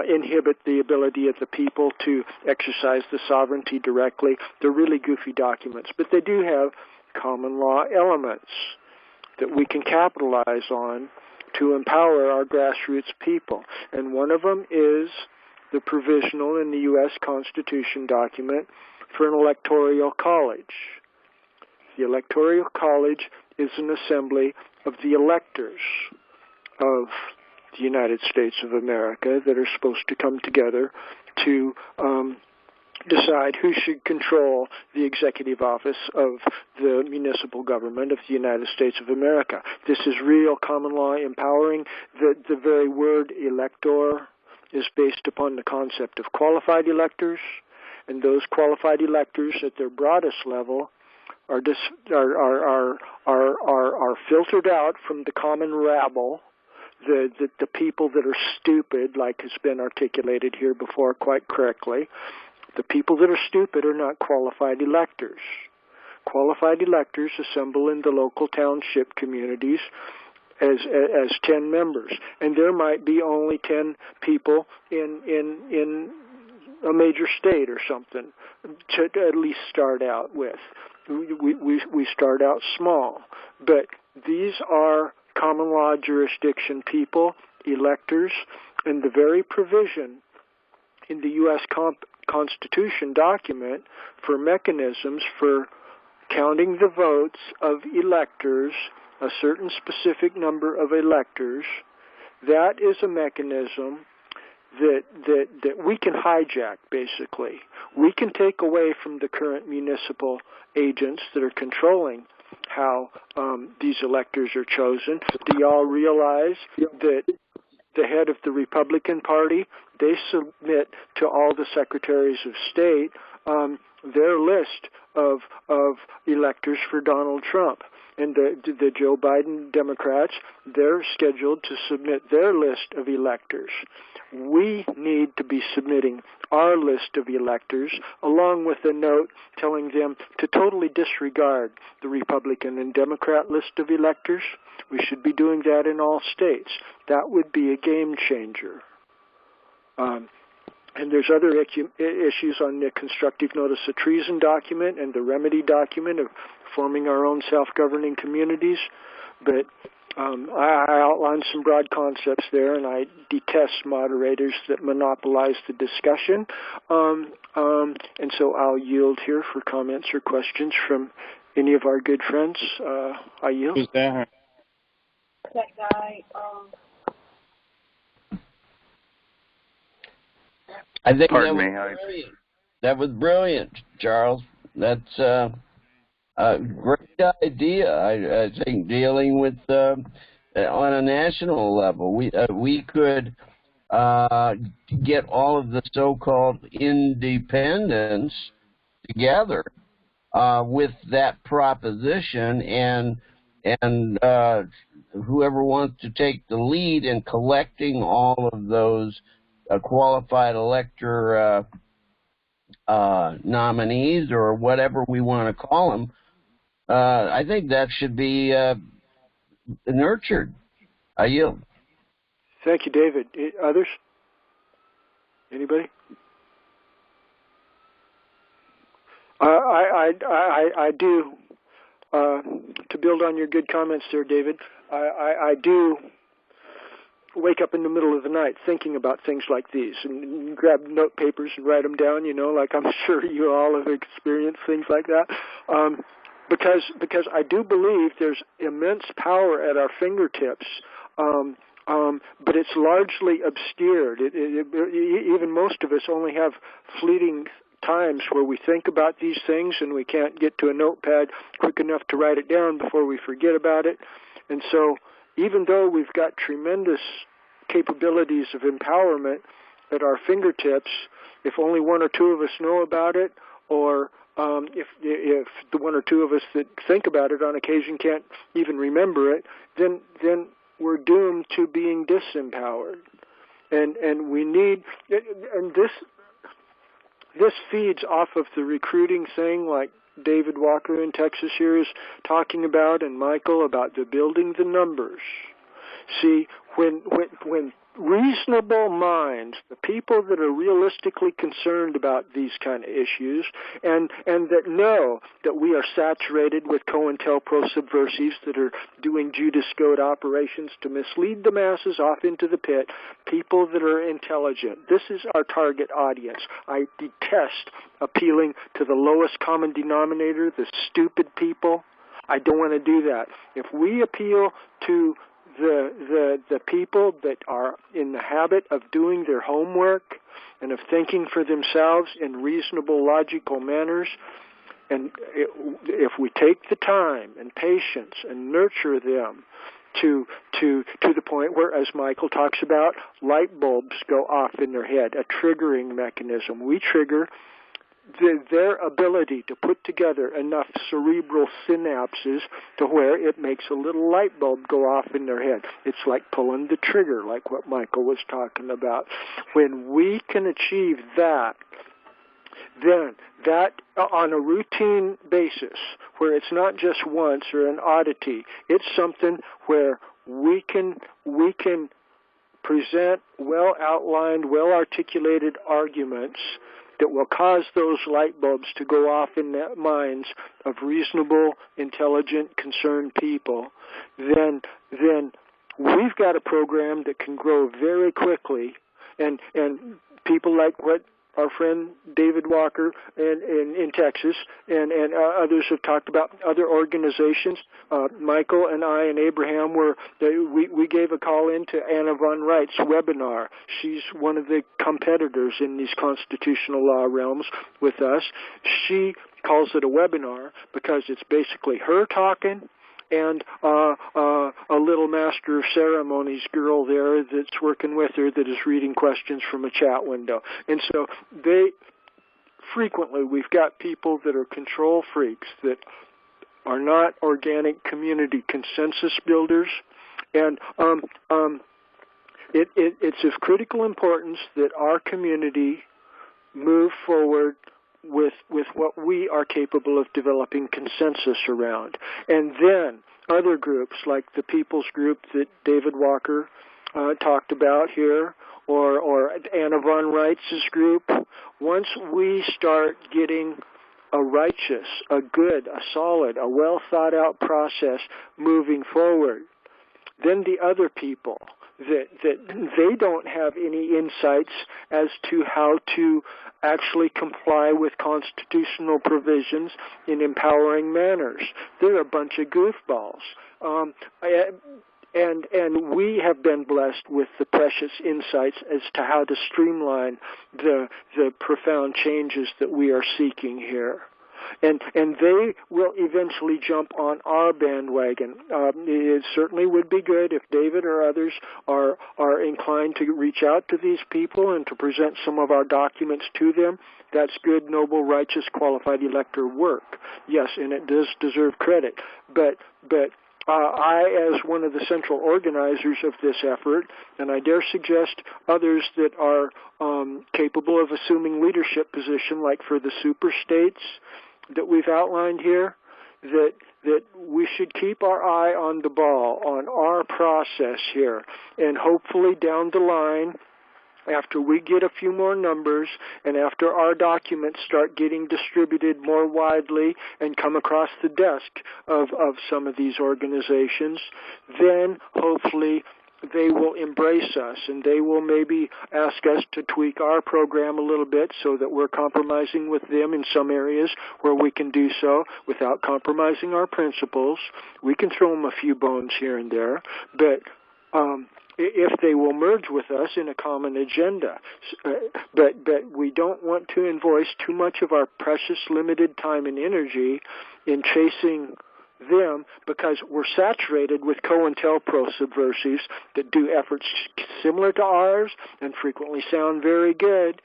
inhibit the ability of the people to exercise the sovereignty directly. They're really goofy documents, but they do have common law elements that we can capitalize on to empower our grassroots people. And one of them is the provisional in the U.S. Constitution document for an electoral college. The Electoral College is an assembly of the electors of the United States of America that are supposed to come together to decide who should control the executive office of the municipal government of the United States of America. This is real common law empowering. The very word elector is based upon the concept of qualified electors, and those qualified electors at their broadest level are filtered out from the common rabble, the people that are stupid, like has been articulated here before quite correctly. The people that are stupid are not qualified electors. Qualified electors assemble in the local township communities as 10 members, and there might be only 10 people in a major state or something to at least start out with. We start out small, but these are common law jurisdiction people, electors, and the very provision in the U.S. Constitution document for mechanisms for counting the votes of electors, a certain specific number of electors, that is a mechanism that we can hijack, basically. We can take away from the current municipal agents that are controlling how these electors are chosen. Do y'all realize that the head of the Republican Party, they submit to all the secretaries of state their list of electors for Donald Trump? And the Joe Biden Democrats, they're scheduled to submit their list of electors. We need to be submitting our list of electors along with a note telling them to totally disregard the Republican and Democrat list of electors. We should be doing that in all states. That would be a game changer. And there's other issues on the constructive notice of treason document and the remedy document of forming our own self-governing communities. But I outlined some broad concepts there, and I detest moderators that monopolize the discussion. And so I'll yield here for comments or questions from any of our good friends. I yield. Who's that? That guy. I think Pardon that me, was brilliant. That was brilliant, Charles. That's a great idea. I think dealing with on a national level, we could get all of the so-called independents together with that proposition, and whoever wants to take the lead in collecting all of those qualified elector nominees, or whatever we want to call them, I think that should be nurtured. I yield. Thank you, David. Others? Anybody? I do. To build on your good comments there, David, I do wake up in the middle of the night thinking about things like these and grab note papers and write them down, like I'm sure you all have experienced things like that. Because I do believe there's immense power at our fingertips but it's largely obscured. Even most of us only have fleeting times where we think about these things and we can't get to a notepad quick enough to write it down before we forget about it. And so even though we've got tremendous capabilities of empowerment at our fingertips, if only one or two of us know about it, or if the one or two of us that think about it on occasion can't even remember it, then we're doomed to being disempowered. And we need, and this feeds off of the recruiting thing, like David Walker in Texas here is talking about, and Michael, about the building the numbers. See, when reasonable minds, the people that are realistically concerned about these kind of issues, and that know that we are saturated with COINTELPRO subversives that are doing Judas Goat operations to mislead the masses off into the pit, people that are intelligent. This is our target audience. I detest appealing to the lowest common denominator, the stupid people. I don't want to do that. If we appeal to the people that are in the habit of doing their homework and of thinking for themselves in reasonable, logical manners, and if we take the time and patience and nurture them to the point where, as Michael talks about, light bulbs go off in their head, a triggering mechanism. We trigger their ability to put together enough cerebral synapses to where it makes a little light bulb go off in their head. It's like pulling the trigger, like what Michael was talking about. When we can achieve that, then that on a routine basis, where it's not just once or an oddity, it's something where we can present well-outlined, well-articulated arguments that will cause those light bulbs to go off in the minds of reasonable, intelligent, concerned people, then we've got a program that can grow very quickly, and people like what our friend David Walker in Texas and others have talked about, other organizations. Michael and I and Abraham we gave a call into Anna von Wright's webinar. She's one of the competitors in these constitutional law realms with us. She calls it a webinar because it's basically her talking and a little master of ceremonies girl there that's working with her that is reading questions from a chat window. And so we've got people that are control freaks that are not organic community consensus builders. And it's of critical importance that our community move forward with what we are capable of developing consensus around. And then other groups like the People's Group that David Walker talked about here, or Anna von Wright's group, once we start getting a righteous, a good, a solid, a well-thought-out process moving forward, then the other people that they don't have any insights as to how to actually comply with constitutional provisions in empowering manners. They're a bunch of goofballs. And we have been blessed with the precious insights as to how to streamline the profound changes that we are seeking here. And they will eventually jump on our bandwagon. It certainly would be good if David or others are inclined to reach out to these people and to present some of our documents to them. That's good, noble, righteous, qualified elector work. Yes, and it does deserve credit. But I, as one of the central organizers of this effort, and I dare suggest others that are capable of assuming leadership position, like for the super states that we've outlined here, that we should keep our eye on the ball, on our process here, and hopefully down the line, after we get a few more numbers and after our documents start getting distributed more widely and come across the desk of some of these organizations, then hopefully they will embrace us and they will maybe ask us to tweak our program a little bit so that we're compromising with them in some areas where we can do so without compromising our principles. We can throw them a few bones here and there, but if they will merge with us in a common agenda. But we don't want to invoice too much of our precious limited time and energy in chasing them, because we're saturated with COINTELPRO subversives that do efforts similar to ours and frequently sound very good,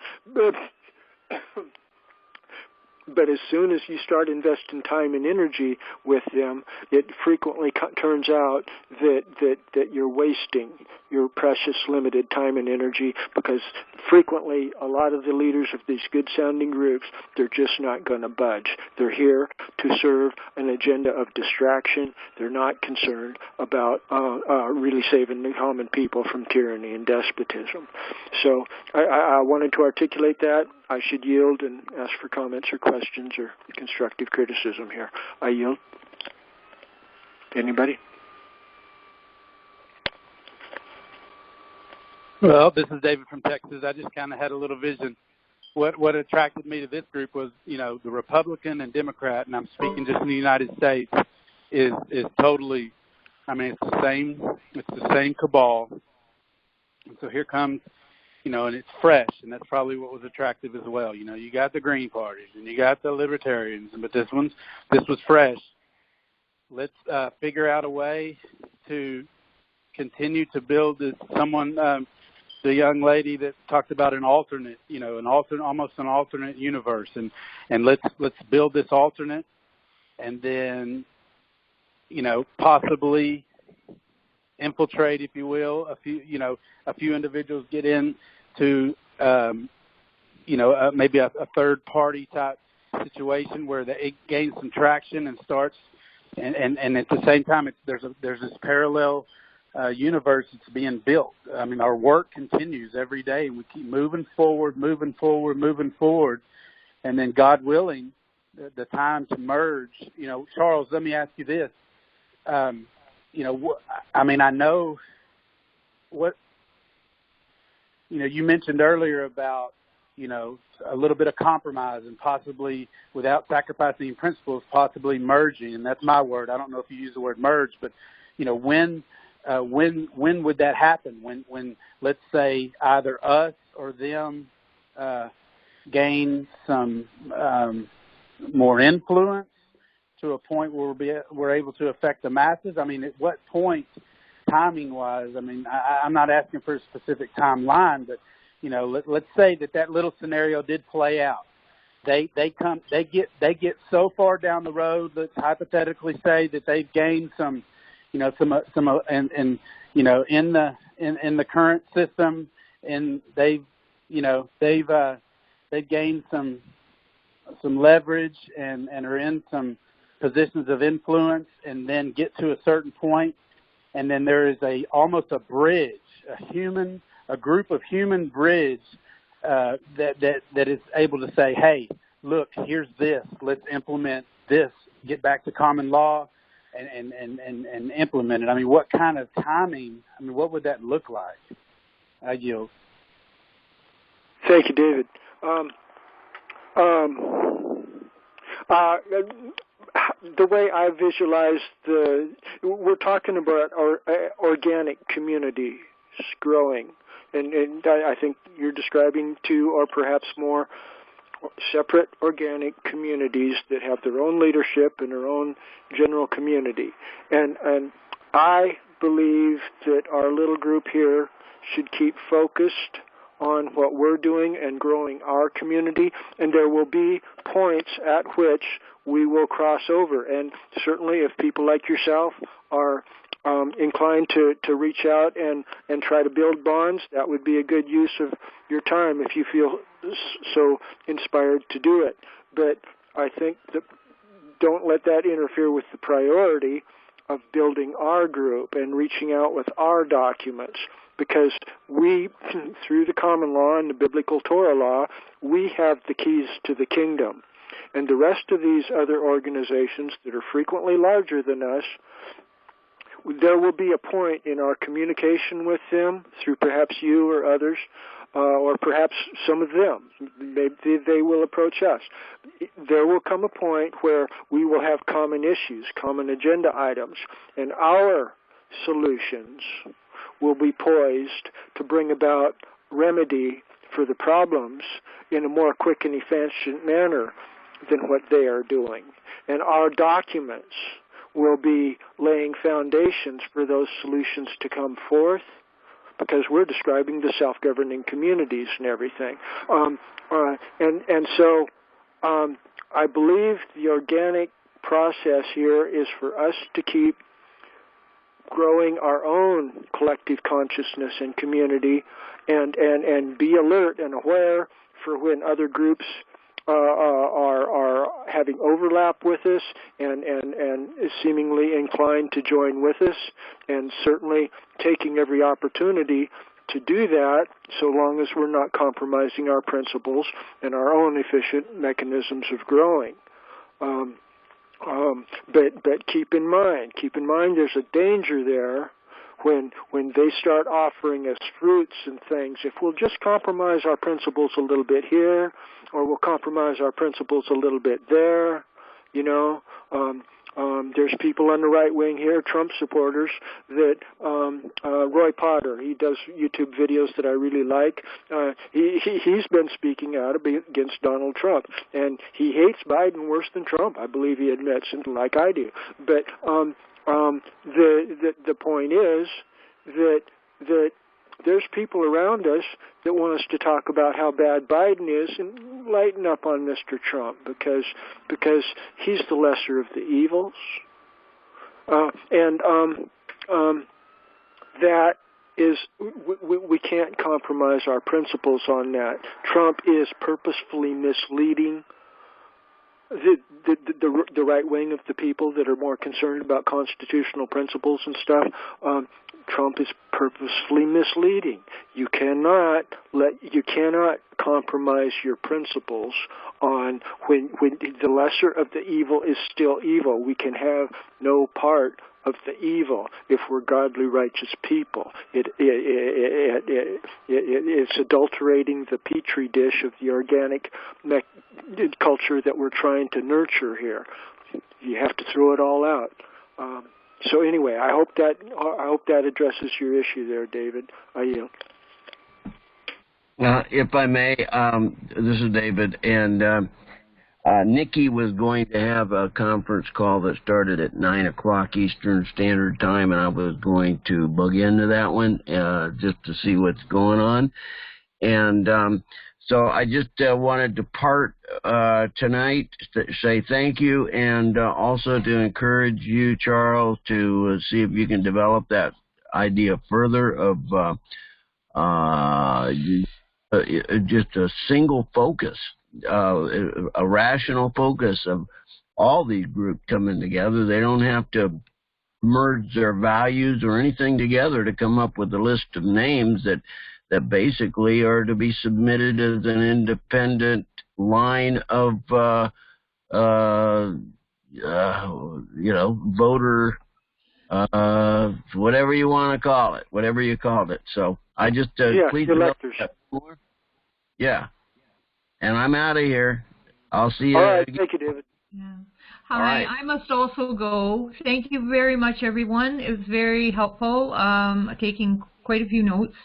but as soon as you start investing time and energy with them, it frequently turns out that you're wasting your precious limited time and energy, because frequently a lot of the leaders of these good-sounding groups, they're just not going to budge. They're here to serve an agenda of distraction. They're not concerned about really saving the common people from tyranny and despotism. So I wanted to articulate that. I should yield and ask for comments or questions or constructive criticism here. I yield. Anybody? Well, this is David from Texas. I just kind of had a little vision. What attracted me to this group was, the Republican and Democrat, and I'm speaking just in the United States, is totally, it's the same cabal. And so here comes, and it's fresh, and that's probably what was attractive as well. You got the Green Parties and you got the Libertarians, but this was fresh. Let's figure out a way to continue to build this. The young lady that talked about an alternate, almost an alternate universe, and let's build this alternate, and then, possibly infiltrate, if you will, a few individuals get in to, maybe a third party type situation where it gains some traction and starts, and at the same time, there's this parallel universe that's being built. Our work continues every day, and we keep moving forward, and then, God willing, the time to merge. Charles, let me ask you this. I know what, you mentioned earlier about, a little bit of compromise and possibly, without sacrificing principles, possibly merging, and that's my word. I don't know if you use the word merge, but, when would that happen? When let's say either us or them gain some more influence to a point where we're able to affect the masses? At what point, timing-wise? I'm not asking for a specific timeline, but let's say that little scenario did play out. They get so far down the road. Let's hypothetically say that they've gained some in the current system, and they've gained some leverage and are in some positions of influence, and then get to a certain point, and then there is almost a bridge, a group of human bridge that is able to say, hey, look, here's this, let's implement this, get back to common law, and implement it. What kind of timing, what would that look like? I yield. Thank you, David. The way I visualize we're talking about organic communities growing, and I think you're describing two or perhaps more separate organic communities that have their own leadership and their own general community. And I believe that our little group here should keep focused on what we're doing and growing our community, and there will be points at which we will cross over. And certainly if people like yourself are inclined to reach out and try to build bonds, that would be a good use of your time if you feel so inspired to do it. But I think that don't let that interfere with the priority of building our group and reaching out with our documents, because we, through the common law and the biblical Torah law, we have the keys to the kingdom. And the rest of these other organizations that are frequently larger than us, there will be a point in our communication with them, through perhaps you or others, or perhaps some of them. Maybe they will approach us. There will come a point where we will have common issues, common agenda items, and our solutions will be poised to bring about remedy for the problems in a more quick and efficient manner than what they are doing. And our documents will be laying foundations for those solutions to come forth, because we're describing the self-governing communities and everything. So I believe the organic process here is for us to keep growing our own collective consciousness and community, and be alert and aware for when other groups are having overlap with us and is seemingly inclined to join with us, and certainly taking every opportunity to do that, so long as we're not compromising our principles and our own efficient mechanisms of growing. But keep in mind there's a danger there when they start offering us fruits and things. If we'll just compromise our principles a little bit here, or we'll compromise our principles a little bit there, there's people on the right wing here, Trump supporters, that Roy Potter, he does YouTube videos that I really like. He's been speaking out against Donald Trump, and he hates Biden worse than Trump, I believe he admits, like I do. But the point is that there's people around us that want us to talk about how bad Biden is, and lighten up on Mr. Trump, because he's the lesser of the evils. That is, we can't compromise our principles on that. Trump is purposefully misleading the right wing of the people that are more concerned about constitutional principles and stuff. Trump is purposefully misleading. You cannot compromise your principles on when the lesser of the evil is still evil. We can have no part of the evil if we're godly, righteous people. It's adulterating the petri dish of the organic culture that we're trying to nurture here. You have to throw it all out. So anyway, I hope that addresses your issue there, David. I yield. If I may, this is David, and Nikki was going to have a conference call that started at 9 o'clock Eastern Standard Time, and I was going to bug into that one just to see what's going on. And so I just wanted to part tonight to say thank you, and also to encourage you, Charles, to see if you can develop that idea further of just a single focus, a rational focus of all these groups coming together. They don't have to merge their values or anything together to come up with a list of names that basically are to be submitted as an independent line of, voter, whatever you want to call it, whatever you called it. So I just please electors. Yeah. And I'm out of here. I'll see you. All right. Thank you, David. Yeah. Hi, right. I must also go. Thank you very much, everyone. It was very helpful, taking quite a few notes.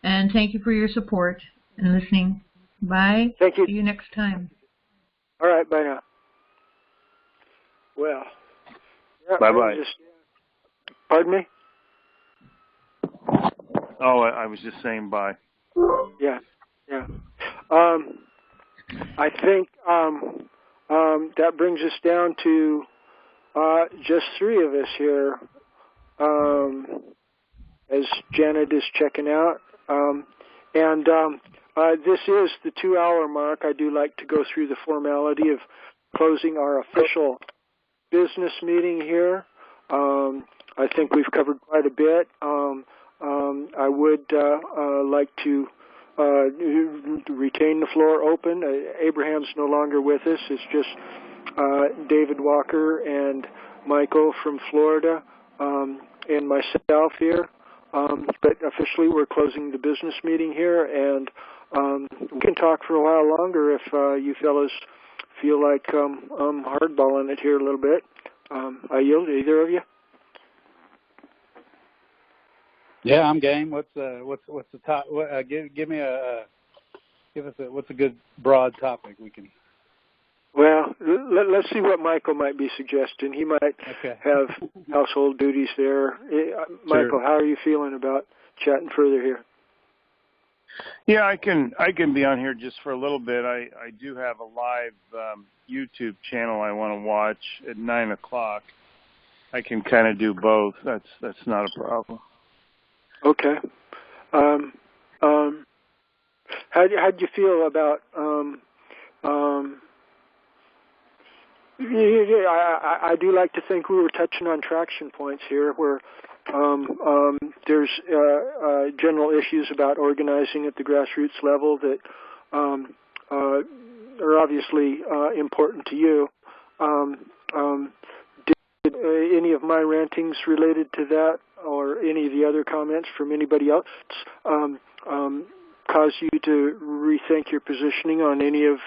And thank you for your support and listening. Bye. Thank you. See you next time. All right. Bye now. Well. Yeah, bye-bye. Pardon me? Oh, I was just saying bye. Yeah. I think that brings us down to just three of us here, as Janet is checking out. This is the 2-hour mark. I do like to go through the formality of closing our official business meeting here. I think we've covered quite a bit. I would like to retain the floor open. Abraham's no longer with us. It's just David Walker and Michael from Florida and myself here. But officially we're closing the business meeting here, and we can talk for a while longer if you fellas feel like hardballing it here a little bit. I yield to either of you. Yeah, I'm game. What's the top? Give me what's a good broad topic we can. Well, let's see what Michael might be suggesting. He might have household duties there. Michael, how are you feeling about chatting further here? Yeah, I can be on here just for a little bit. I do have a live YouTube channel I want to watch at 9 o'clock. I can kind of do both. That's not a problem. Okay. How'd you feel about I do like to think we were touching on traction points here, where there's general issues about organizing at the grassroots level that are obviously important to you. Did any of my rantings related to that, or any of the other comments from anybody else, cause you to rethink your positioning on any of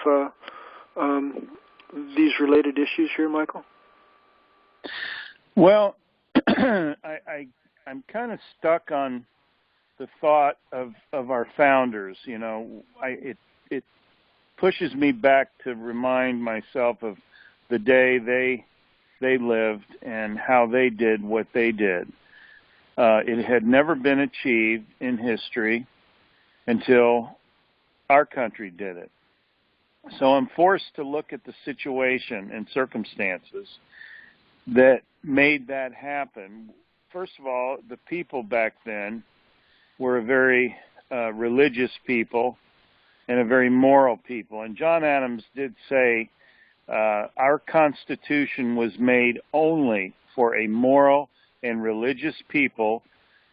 these related issues here, Michael? Well, I'm kind of stuck on the thought of our founders. You know, it pushes me back to remind myself of the day they lived and how they did what they did. It had never been achieved in history until our country did it. So I'm forced to look at the situation and circumstances that made that happen. First of all, the people back then were a very religious people and a very moral people. And John Adams did say, our Constitution was made only for a moral and religious people,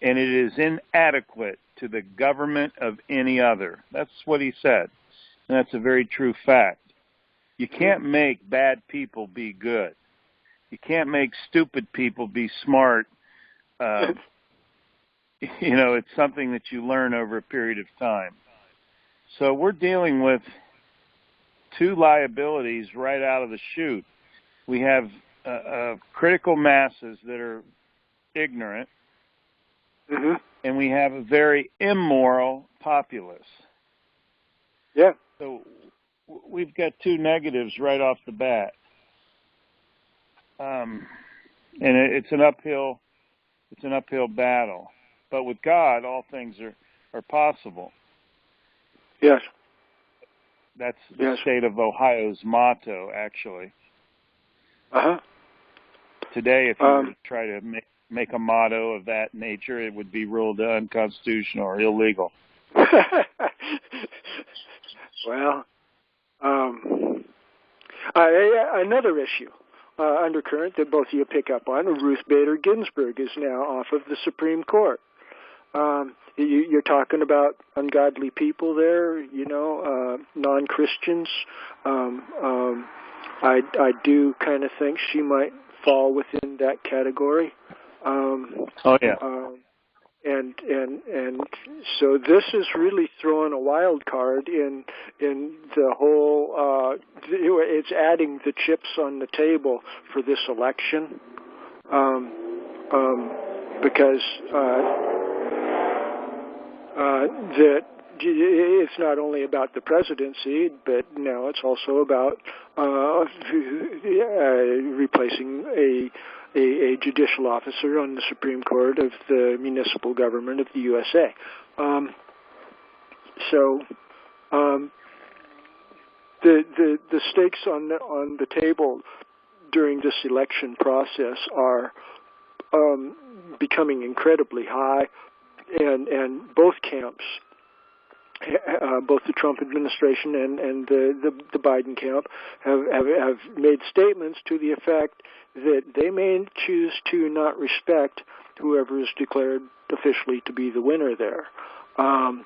and it is inadequate to the government of any other. That's what he said. And that's a very true fact. You can't make bad people be good. You can't make stupid people be smart. You know, it's something that you learn over a period of time. So we're dealing with two liabilities right out of the chute. We have critical masses that are ignorant, and we have a very immoral populace. Yeah. So we've got two negatives right off the bat, and it's an uphill battle. But with God, all things are possible. Yes. That's the state of Ohio's motto, actually. Today, if you were to try to make a motto of that nature, it would be ruled unconstitutional or illegal. Well, another issue, undercurrent that both of you pick up on, Ruth Bader Ginsburg is now off of the Supreme Court. You're talking about ungodly people there, you know, non-Christians. I do kind of think she might fall within that category. And so this is really throwing a wild card in the whole. It's adding the chips on the table for this election, because that it's not only about the presidency, but now it's also about replacing a judicial officer on the Supreme Court of the municipal government of the USA. The stakes on the table during this election process are becoming incredibly high, and both camps, both the Trump administration and the Biden camp, have made statements to the effect that they may choose to not respect whoever is declared officially to be the winner there. And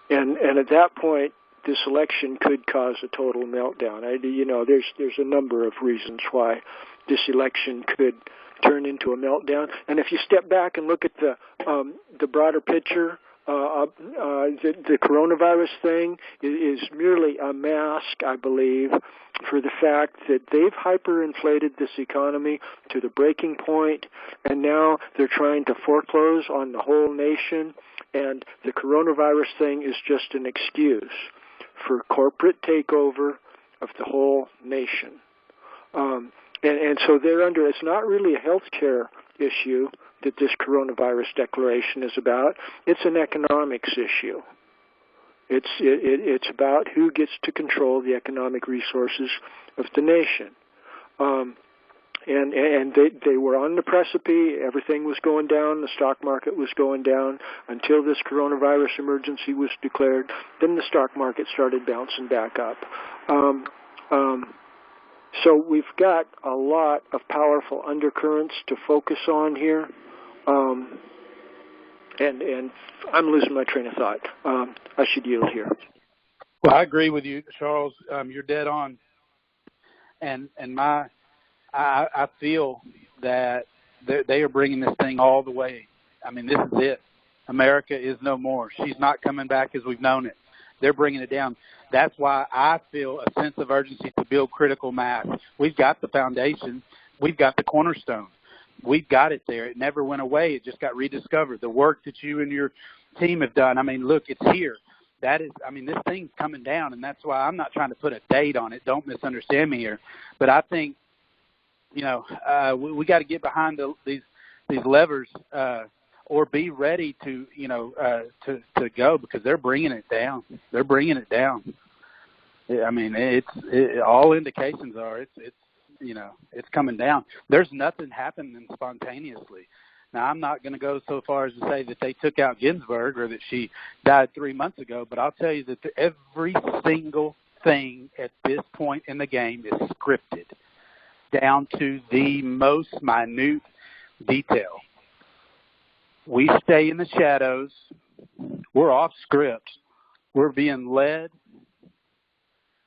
at that point, this election could cause a total meltdown. There's a number of reasons why this election could turn into a meltdown. And if you step back and look at the broader picture the coronavirus thing is merely a mask, I believe, for the fact that they've hyperinflated this economy to the breaking point, and now they're trying to foreclose on the whole nation, and the coronavirus thing is just an excuse for corporate takeover of the whole nation. And so they're under, it's not really a health care issue that this coronavirus declaration is about. It's an economics issue. It's about who gets to control the economic resources of the nation. And they were on the precipice. Everything was going down. The stock market was going down until this coronavirus emergency was declared. Then the stock market started bouncing back up. So we've got a lot of powerful undercurrents to focus on here. And I'm losing my train of thought. I should yield here. Well, I agree with you, Charles. You're dead on. And I feel that they are bringing this thing all the way. I mean, this is it. America is no more. She's not coming back as we've known it. They're bringing it down. That's why I feel a sense of urgency to build critical mass. We've got the foundation. We've got the cornerstone. We've got it there. It never went away. It just got rediscovered. The work that you and your team have done, I mean, look, it's here. That is, I mean, this thing's coming down, and that's why I'm not trying to put a date on it. Don't misunderstand me here. But I think, we got to get behind these levers or be ready to go, because they're bringing it down. They're bringing it down. I mean, all indications are it's coming down. There's nothing happening spontaneously. Now, I'm not going to go so far as to say that they took out Ginsburg or that she died 3 months ago, but I'll tell you that every single thing at this point in the game is scripted down to the most minute detail. We stay in the shadows. We're off script. We're being led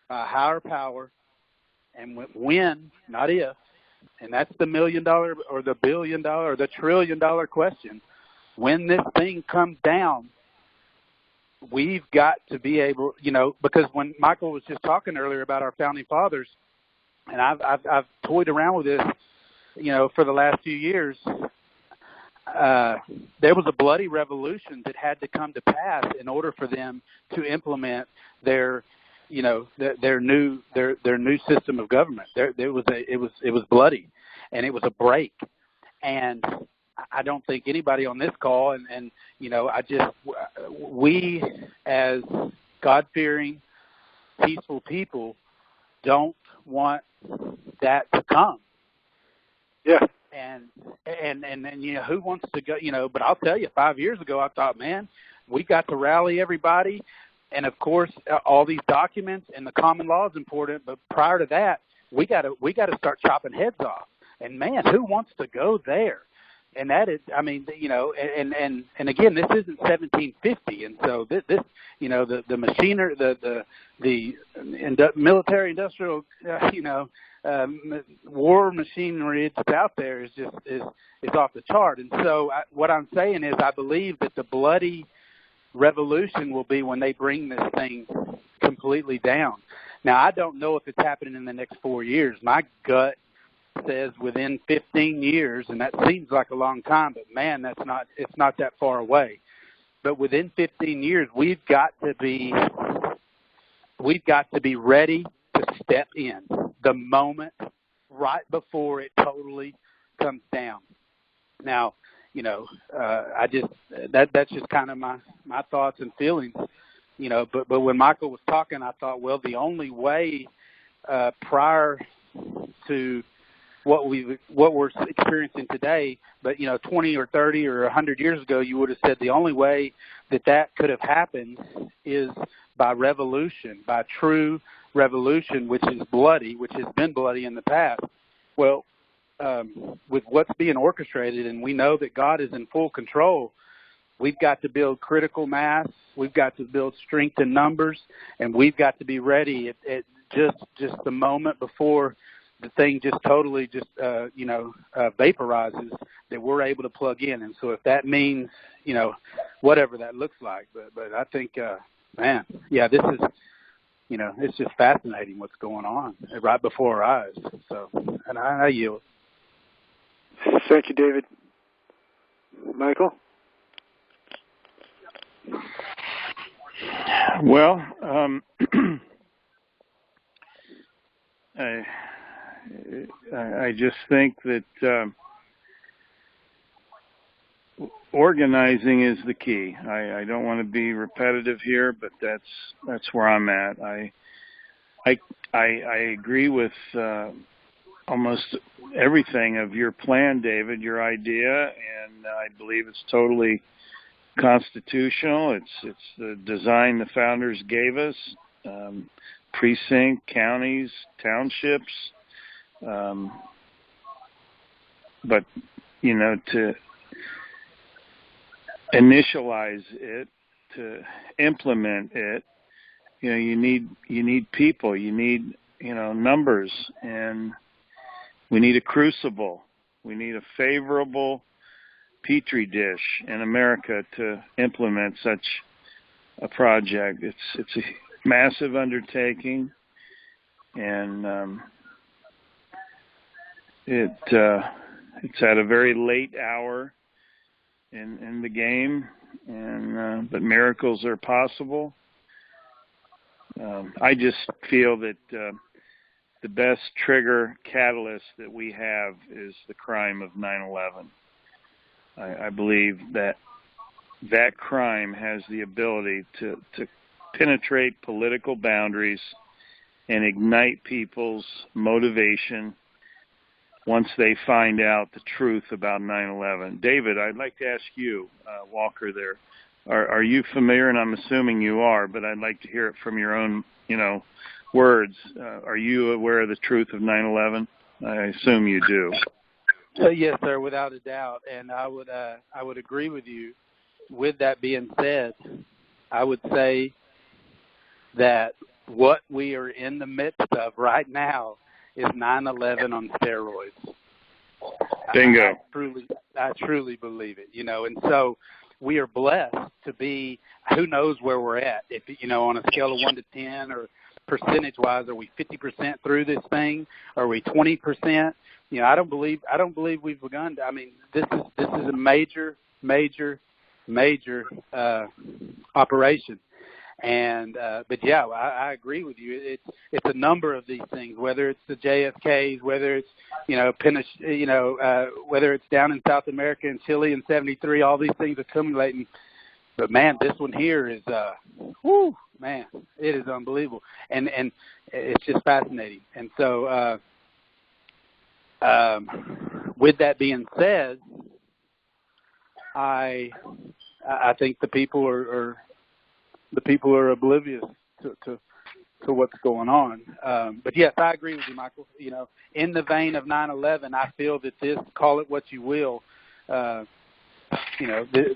by higher power, and when, not if, and that's the $1 million or the $1 billion or the $1 trillion question. When this thing comes down, we've got to be able, because when Michael was just talking earlier about our founding fathers, and I've toyed around with this, for the last few years. There was a bloody revolution that had to come to pass in order for them to implement their new system of government. It was bloody, and it was a break. And I don't think anybody on this call, we as God-fearing, peaceful people don't want that to come. Yeah. And who wants to go, but I'll tell you, 5 years ago, I thought, man, we got to rally everybody. And of course, all these documents and the common law is important. But prior to that, we got to start chopping heads off. And man, who wants to go there? And that is, I mean, and again, this isn't 1750. And so this the machinery, the military industrial, war machinery that's out there is off the chart. And so what I'm saying is, I believe that the bloody revolution will be when they bring this thing completely down. Now, I don't know if it's happening in the next 4 years. My gut says within 15 years, and that seems like a long time, but man, it's not that far away. But within 15 years, we've got to be ready to step in the moment right before it totally comes down. Now, that's just kind of my thoughts and feelings, but when Michael was talking, I thought, well, the only way prior to what we're experiencing today, but 20 or 30 or 100 years ago, you would have said the only way that could have happened is by revolution, by true revolution, which is bloody, which has been bloody in the past. Well, with what's being orchestrated, and we know that God is in full control, we've got to build critical mass, we've got to build strength in numbers, and we've got to be ready at just the moment before the thing just totally vaporizes, that we're able to plug in. And so if that means, whatever that looks like, but I think, man, yeah, this is, it's just fascinating what's going on right before our eyes. So, and I yield. Thank you, David. Michael? Well, I just think that organizing is the key. I don't want to be repetitive here, but that's where I'm at. I agree with almost everything of your plan, David, your idea, and I believe it's totally constitutional. It's the design the founders gave us. Precinct, counties, townships, but to initialize it, to implement it, you need people, you need numbers, and we need a crucible. We need a favorable petri dish in America to implement such a project. It's a massive undertaking, and it's at a very late hour in the game, and but miracles are possible. I just feel that the best trigger catalyst that we have is the crime of 9/11. I believe that crime has the ability to penetrate political boundaries and ignite people's motivation once they find out the truth about 9/11. David, I'd like to ask you, Walker there, are you familiar, and I'm assuming you are, but I'd like to hear it from your own, words. Are you aware of the truth of 9/11? I assume you do. Yes, sir, without a doubt, and I would agree with you. With that being said, I would say that what we are in the midst of right now is 9/11 on steroids. Bingo. I truly believe it, and so we are blessed to be, who knows where we're at, if on a scale of 1 to 10 or percentage-wise, are we 50% through this thing? Are we 20%? I don't believe we've begun to. I mean, this is a major operation. And but yeah, I agree with you. It's a number of these things. Whether it's the JFKs, whether it's whether it's down in South America in Chile in '73, all these things accumulating. But man, this one here is man, it is unbelievable, and it's just fascinating. And so, with that being said, I think the people are oblivious to what's going on. But yes, I agree with you, Michael. In the vein of 9/11, I feel that this, call it what you will, this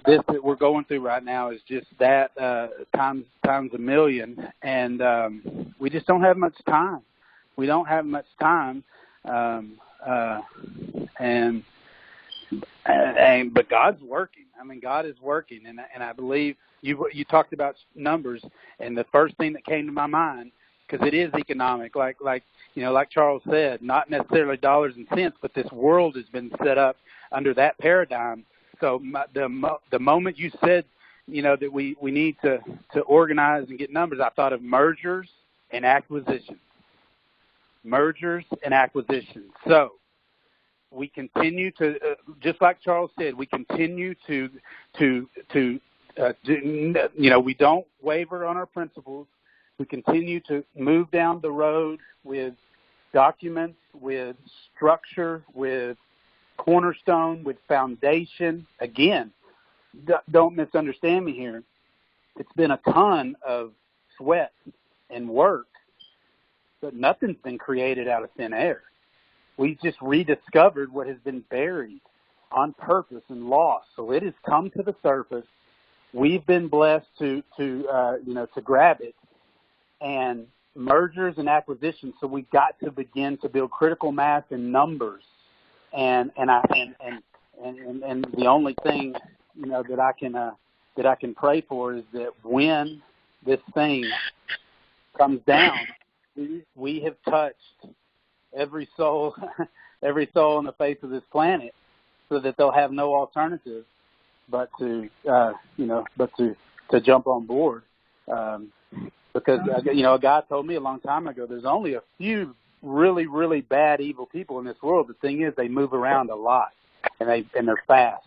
that we're going through right now is just that times a million, and we just don't have much time. We don't have much time, but God's working. I mean, God is working, and I believe you talked about numbers, and the first thing that came to my mind, because it is economic, like Charles said, not necessarily dollars and cents, but this world has been set up under that paradigm. So the moment you said, that we need to organize and get numbers, I thought of mergers and acquisitions. Mergers and acquisitions. So we continue to, just like Charles said, we continue to we don't waver on our principles. We continue to move down the road with documents, with structure, with cornerstone, with foundation. Again, don't misunderstand me here. It's been a ton of sweat and work, but nothing's been created out of thin air. We've just rediscovered what has been buried on purpose and lost. So it has come to the surface. We've been blessed to grab it, and mergers and acquisitions. So we've got to begin to build critical mass in numbers. And the only thing, you know, that I can pray for is that when this thing comes down, we have touched every soul on the face of this planet, so that they'll have no alternative but to jump on board. Because you know, a guy told me a long time ago, there's only a few really, really bad, evil people in this world. The thing is, they move around a lot, and they're fast.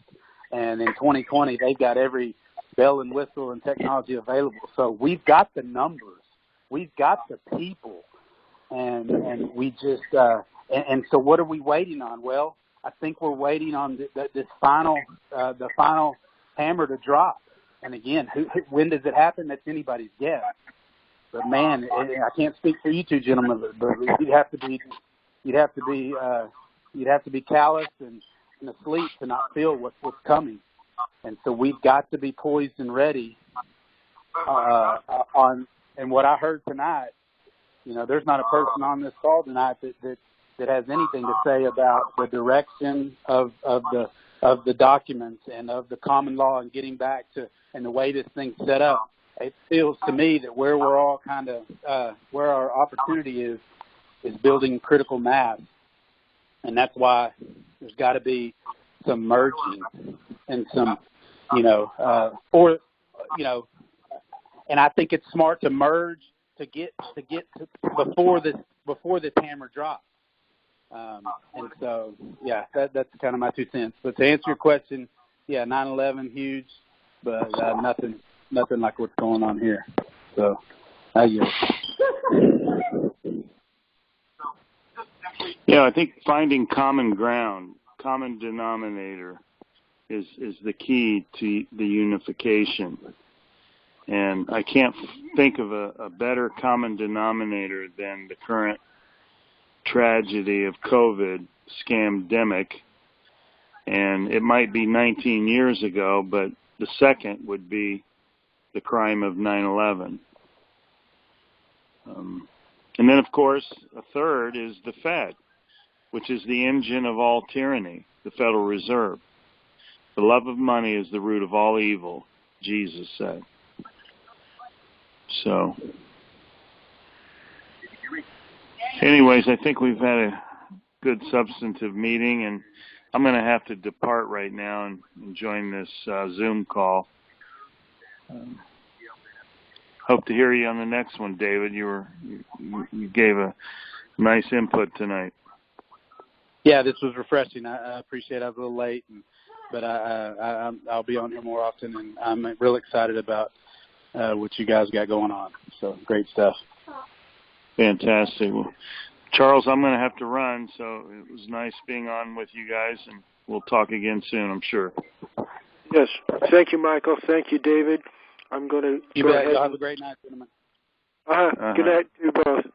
And in 2020, they've got every bell and whistle and technology available. So we've got the numbers, we've got the people, and we just and so what are we waiting on? Well, I think we're waiting on the final hammer to drop. And again, when does it happen? That's anybody's guess. But man, I can't speak for you two gentlemen, but you'd have to be callous and asleep to not feel what's coming. And so we've got to be poised and ready. And what I heard tonight, you know, there's not a person on this call tonight that has anything to say about the direction of the documents and of the common law and getting back to and the way this thing's set up. It feels to me that where we're all kind of where our opportunity is building critical mass, and that's why there's got to be some merging and some, and I think it's smart to merge to get to before this hammer drops. And so, yeah, that's kind of my 2 cents. But to answer your question, yeah, 9/11 huge, but nothing like what's going on here. So, I yield. Yeah, I think finding common ground, common denominator, is the key to the unification. And I can't think of a better common denominator than the current tragedy of COVID, scamdemic. And it might be 19 years ago, but the second would be the crime of 9/11. And then, of course, a third is the Fed, which is the engine of all tyranny, the Federal Reserve. The love of money is the root of all evil, Jesus said. So, anyways, I think we've had a good substantive meeting, and I'm going to have to depart right now and join this Zoom call. Hope to hear you on the next one, David. You gave a nice input tonight. Yeah, this was refreshing. I appreciate it. I was a little late, but I'll be on here more often, and I'm real excited about what you guys got going on. So great stuff. Fantastic. Well, Charles, I'm going to have to run, so it was nice being on with you guys, and we'll talk again soon, I'm sure. Yes. Thank you, Michael. Thank you, David. I'm going to go ahead. Have a great night, gentlemen. Good night to you both.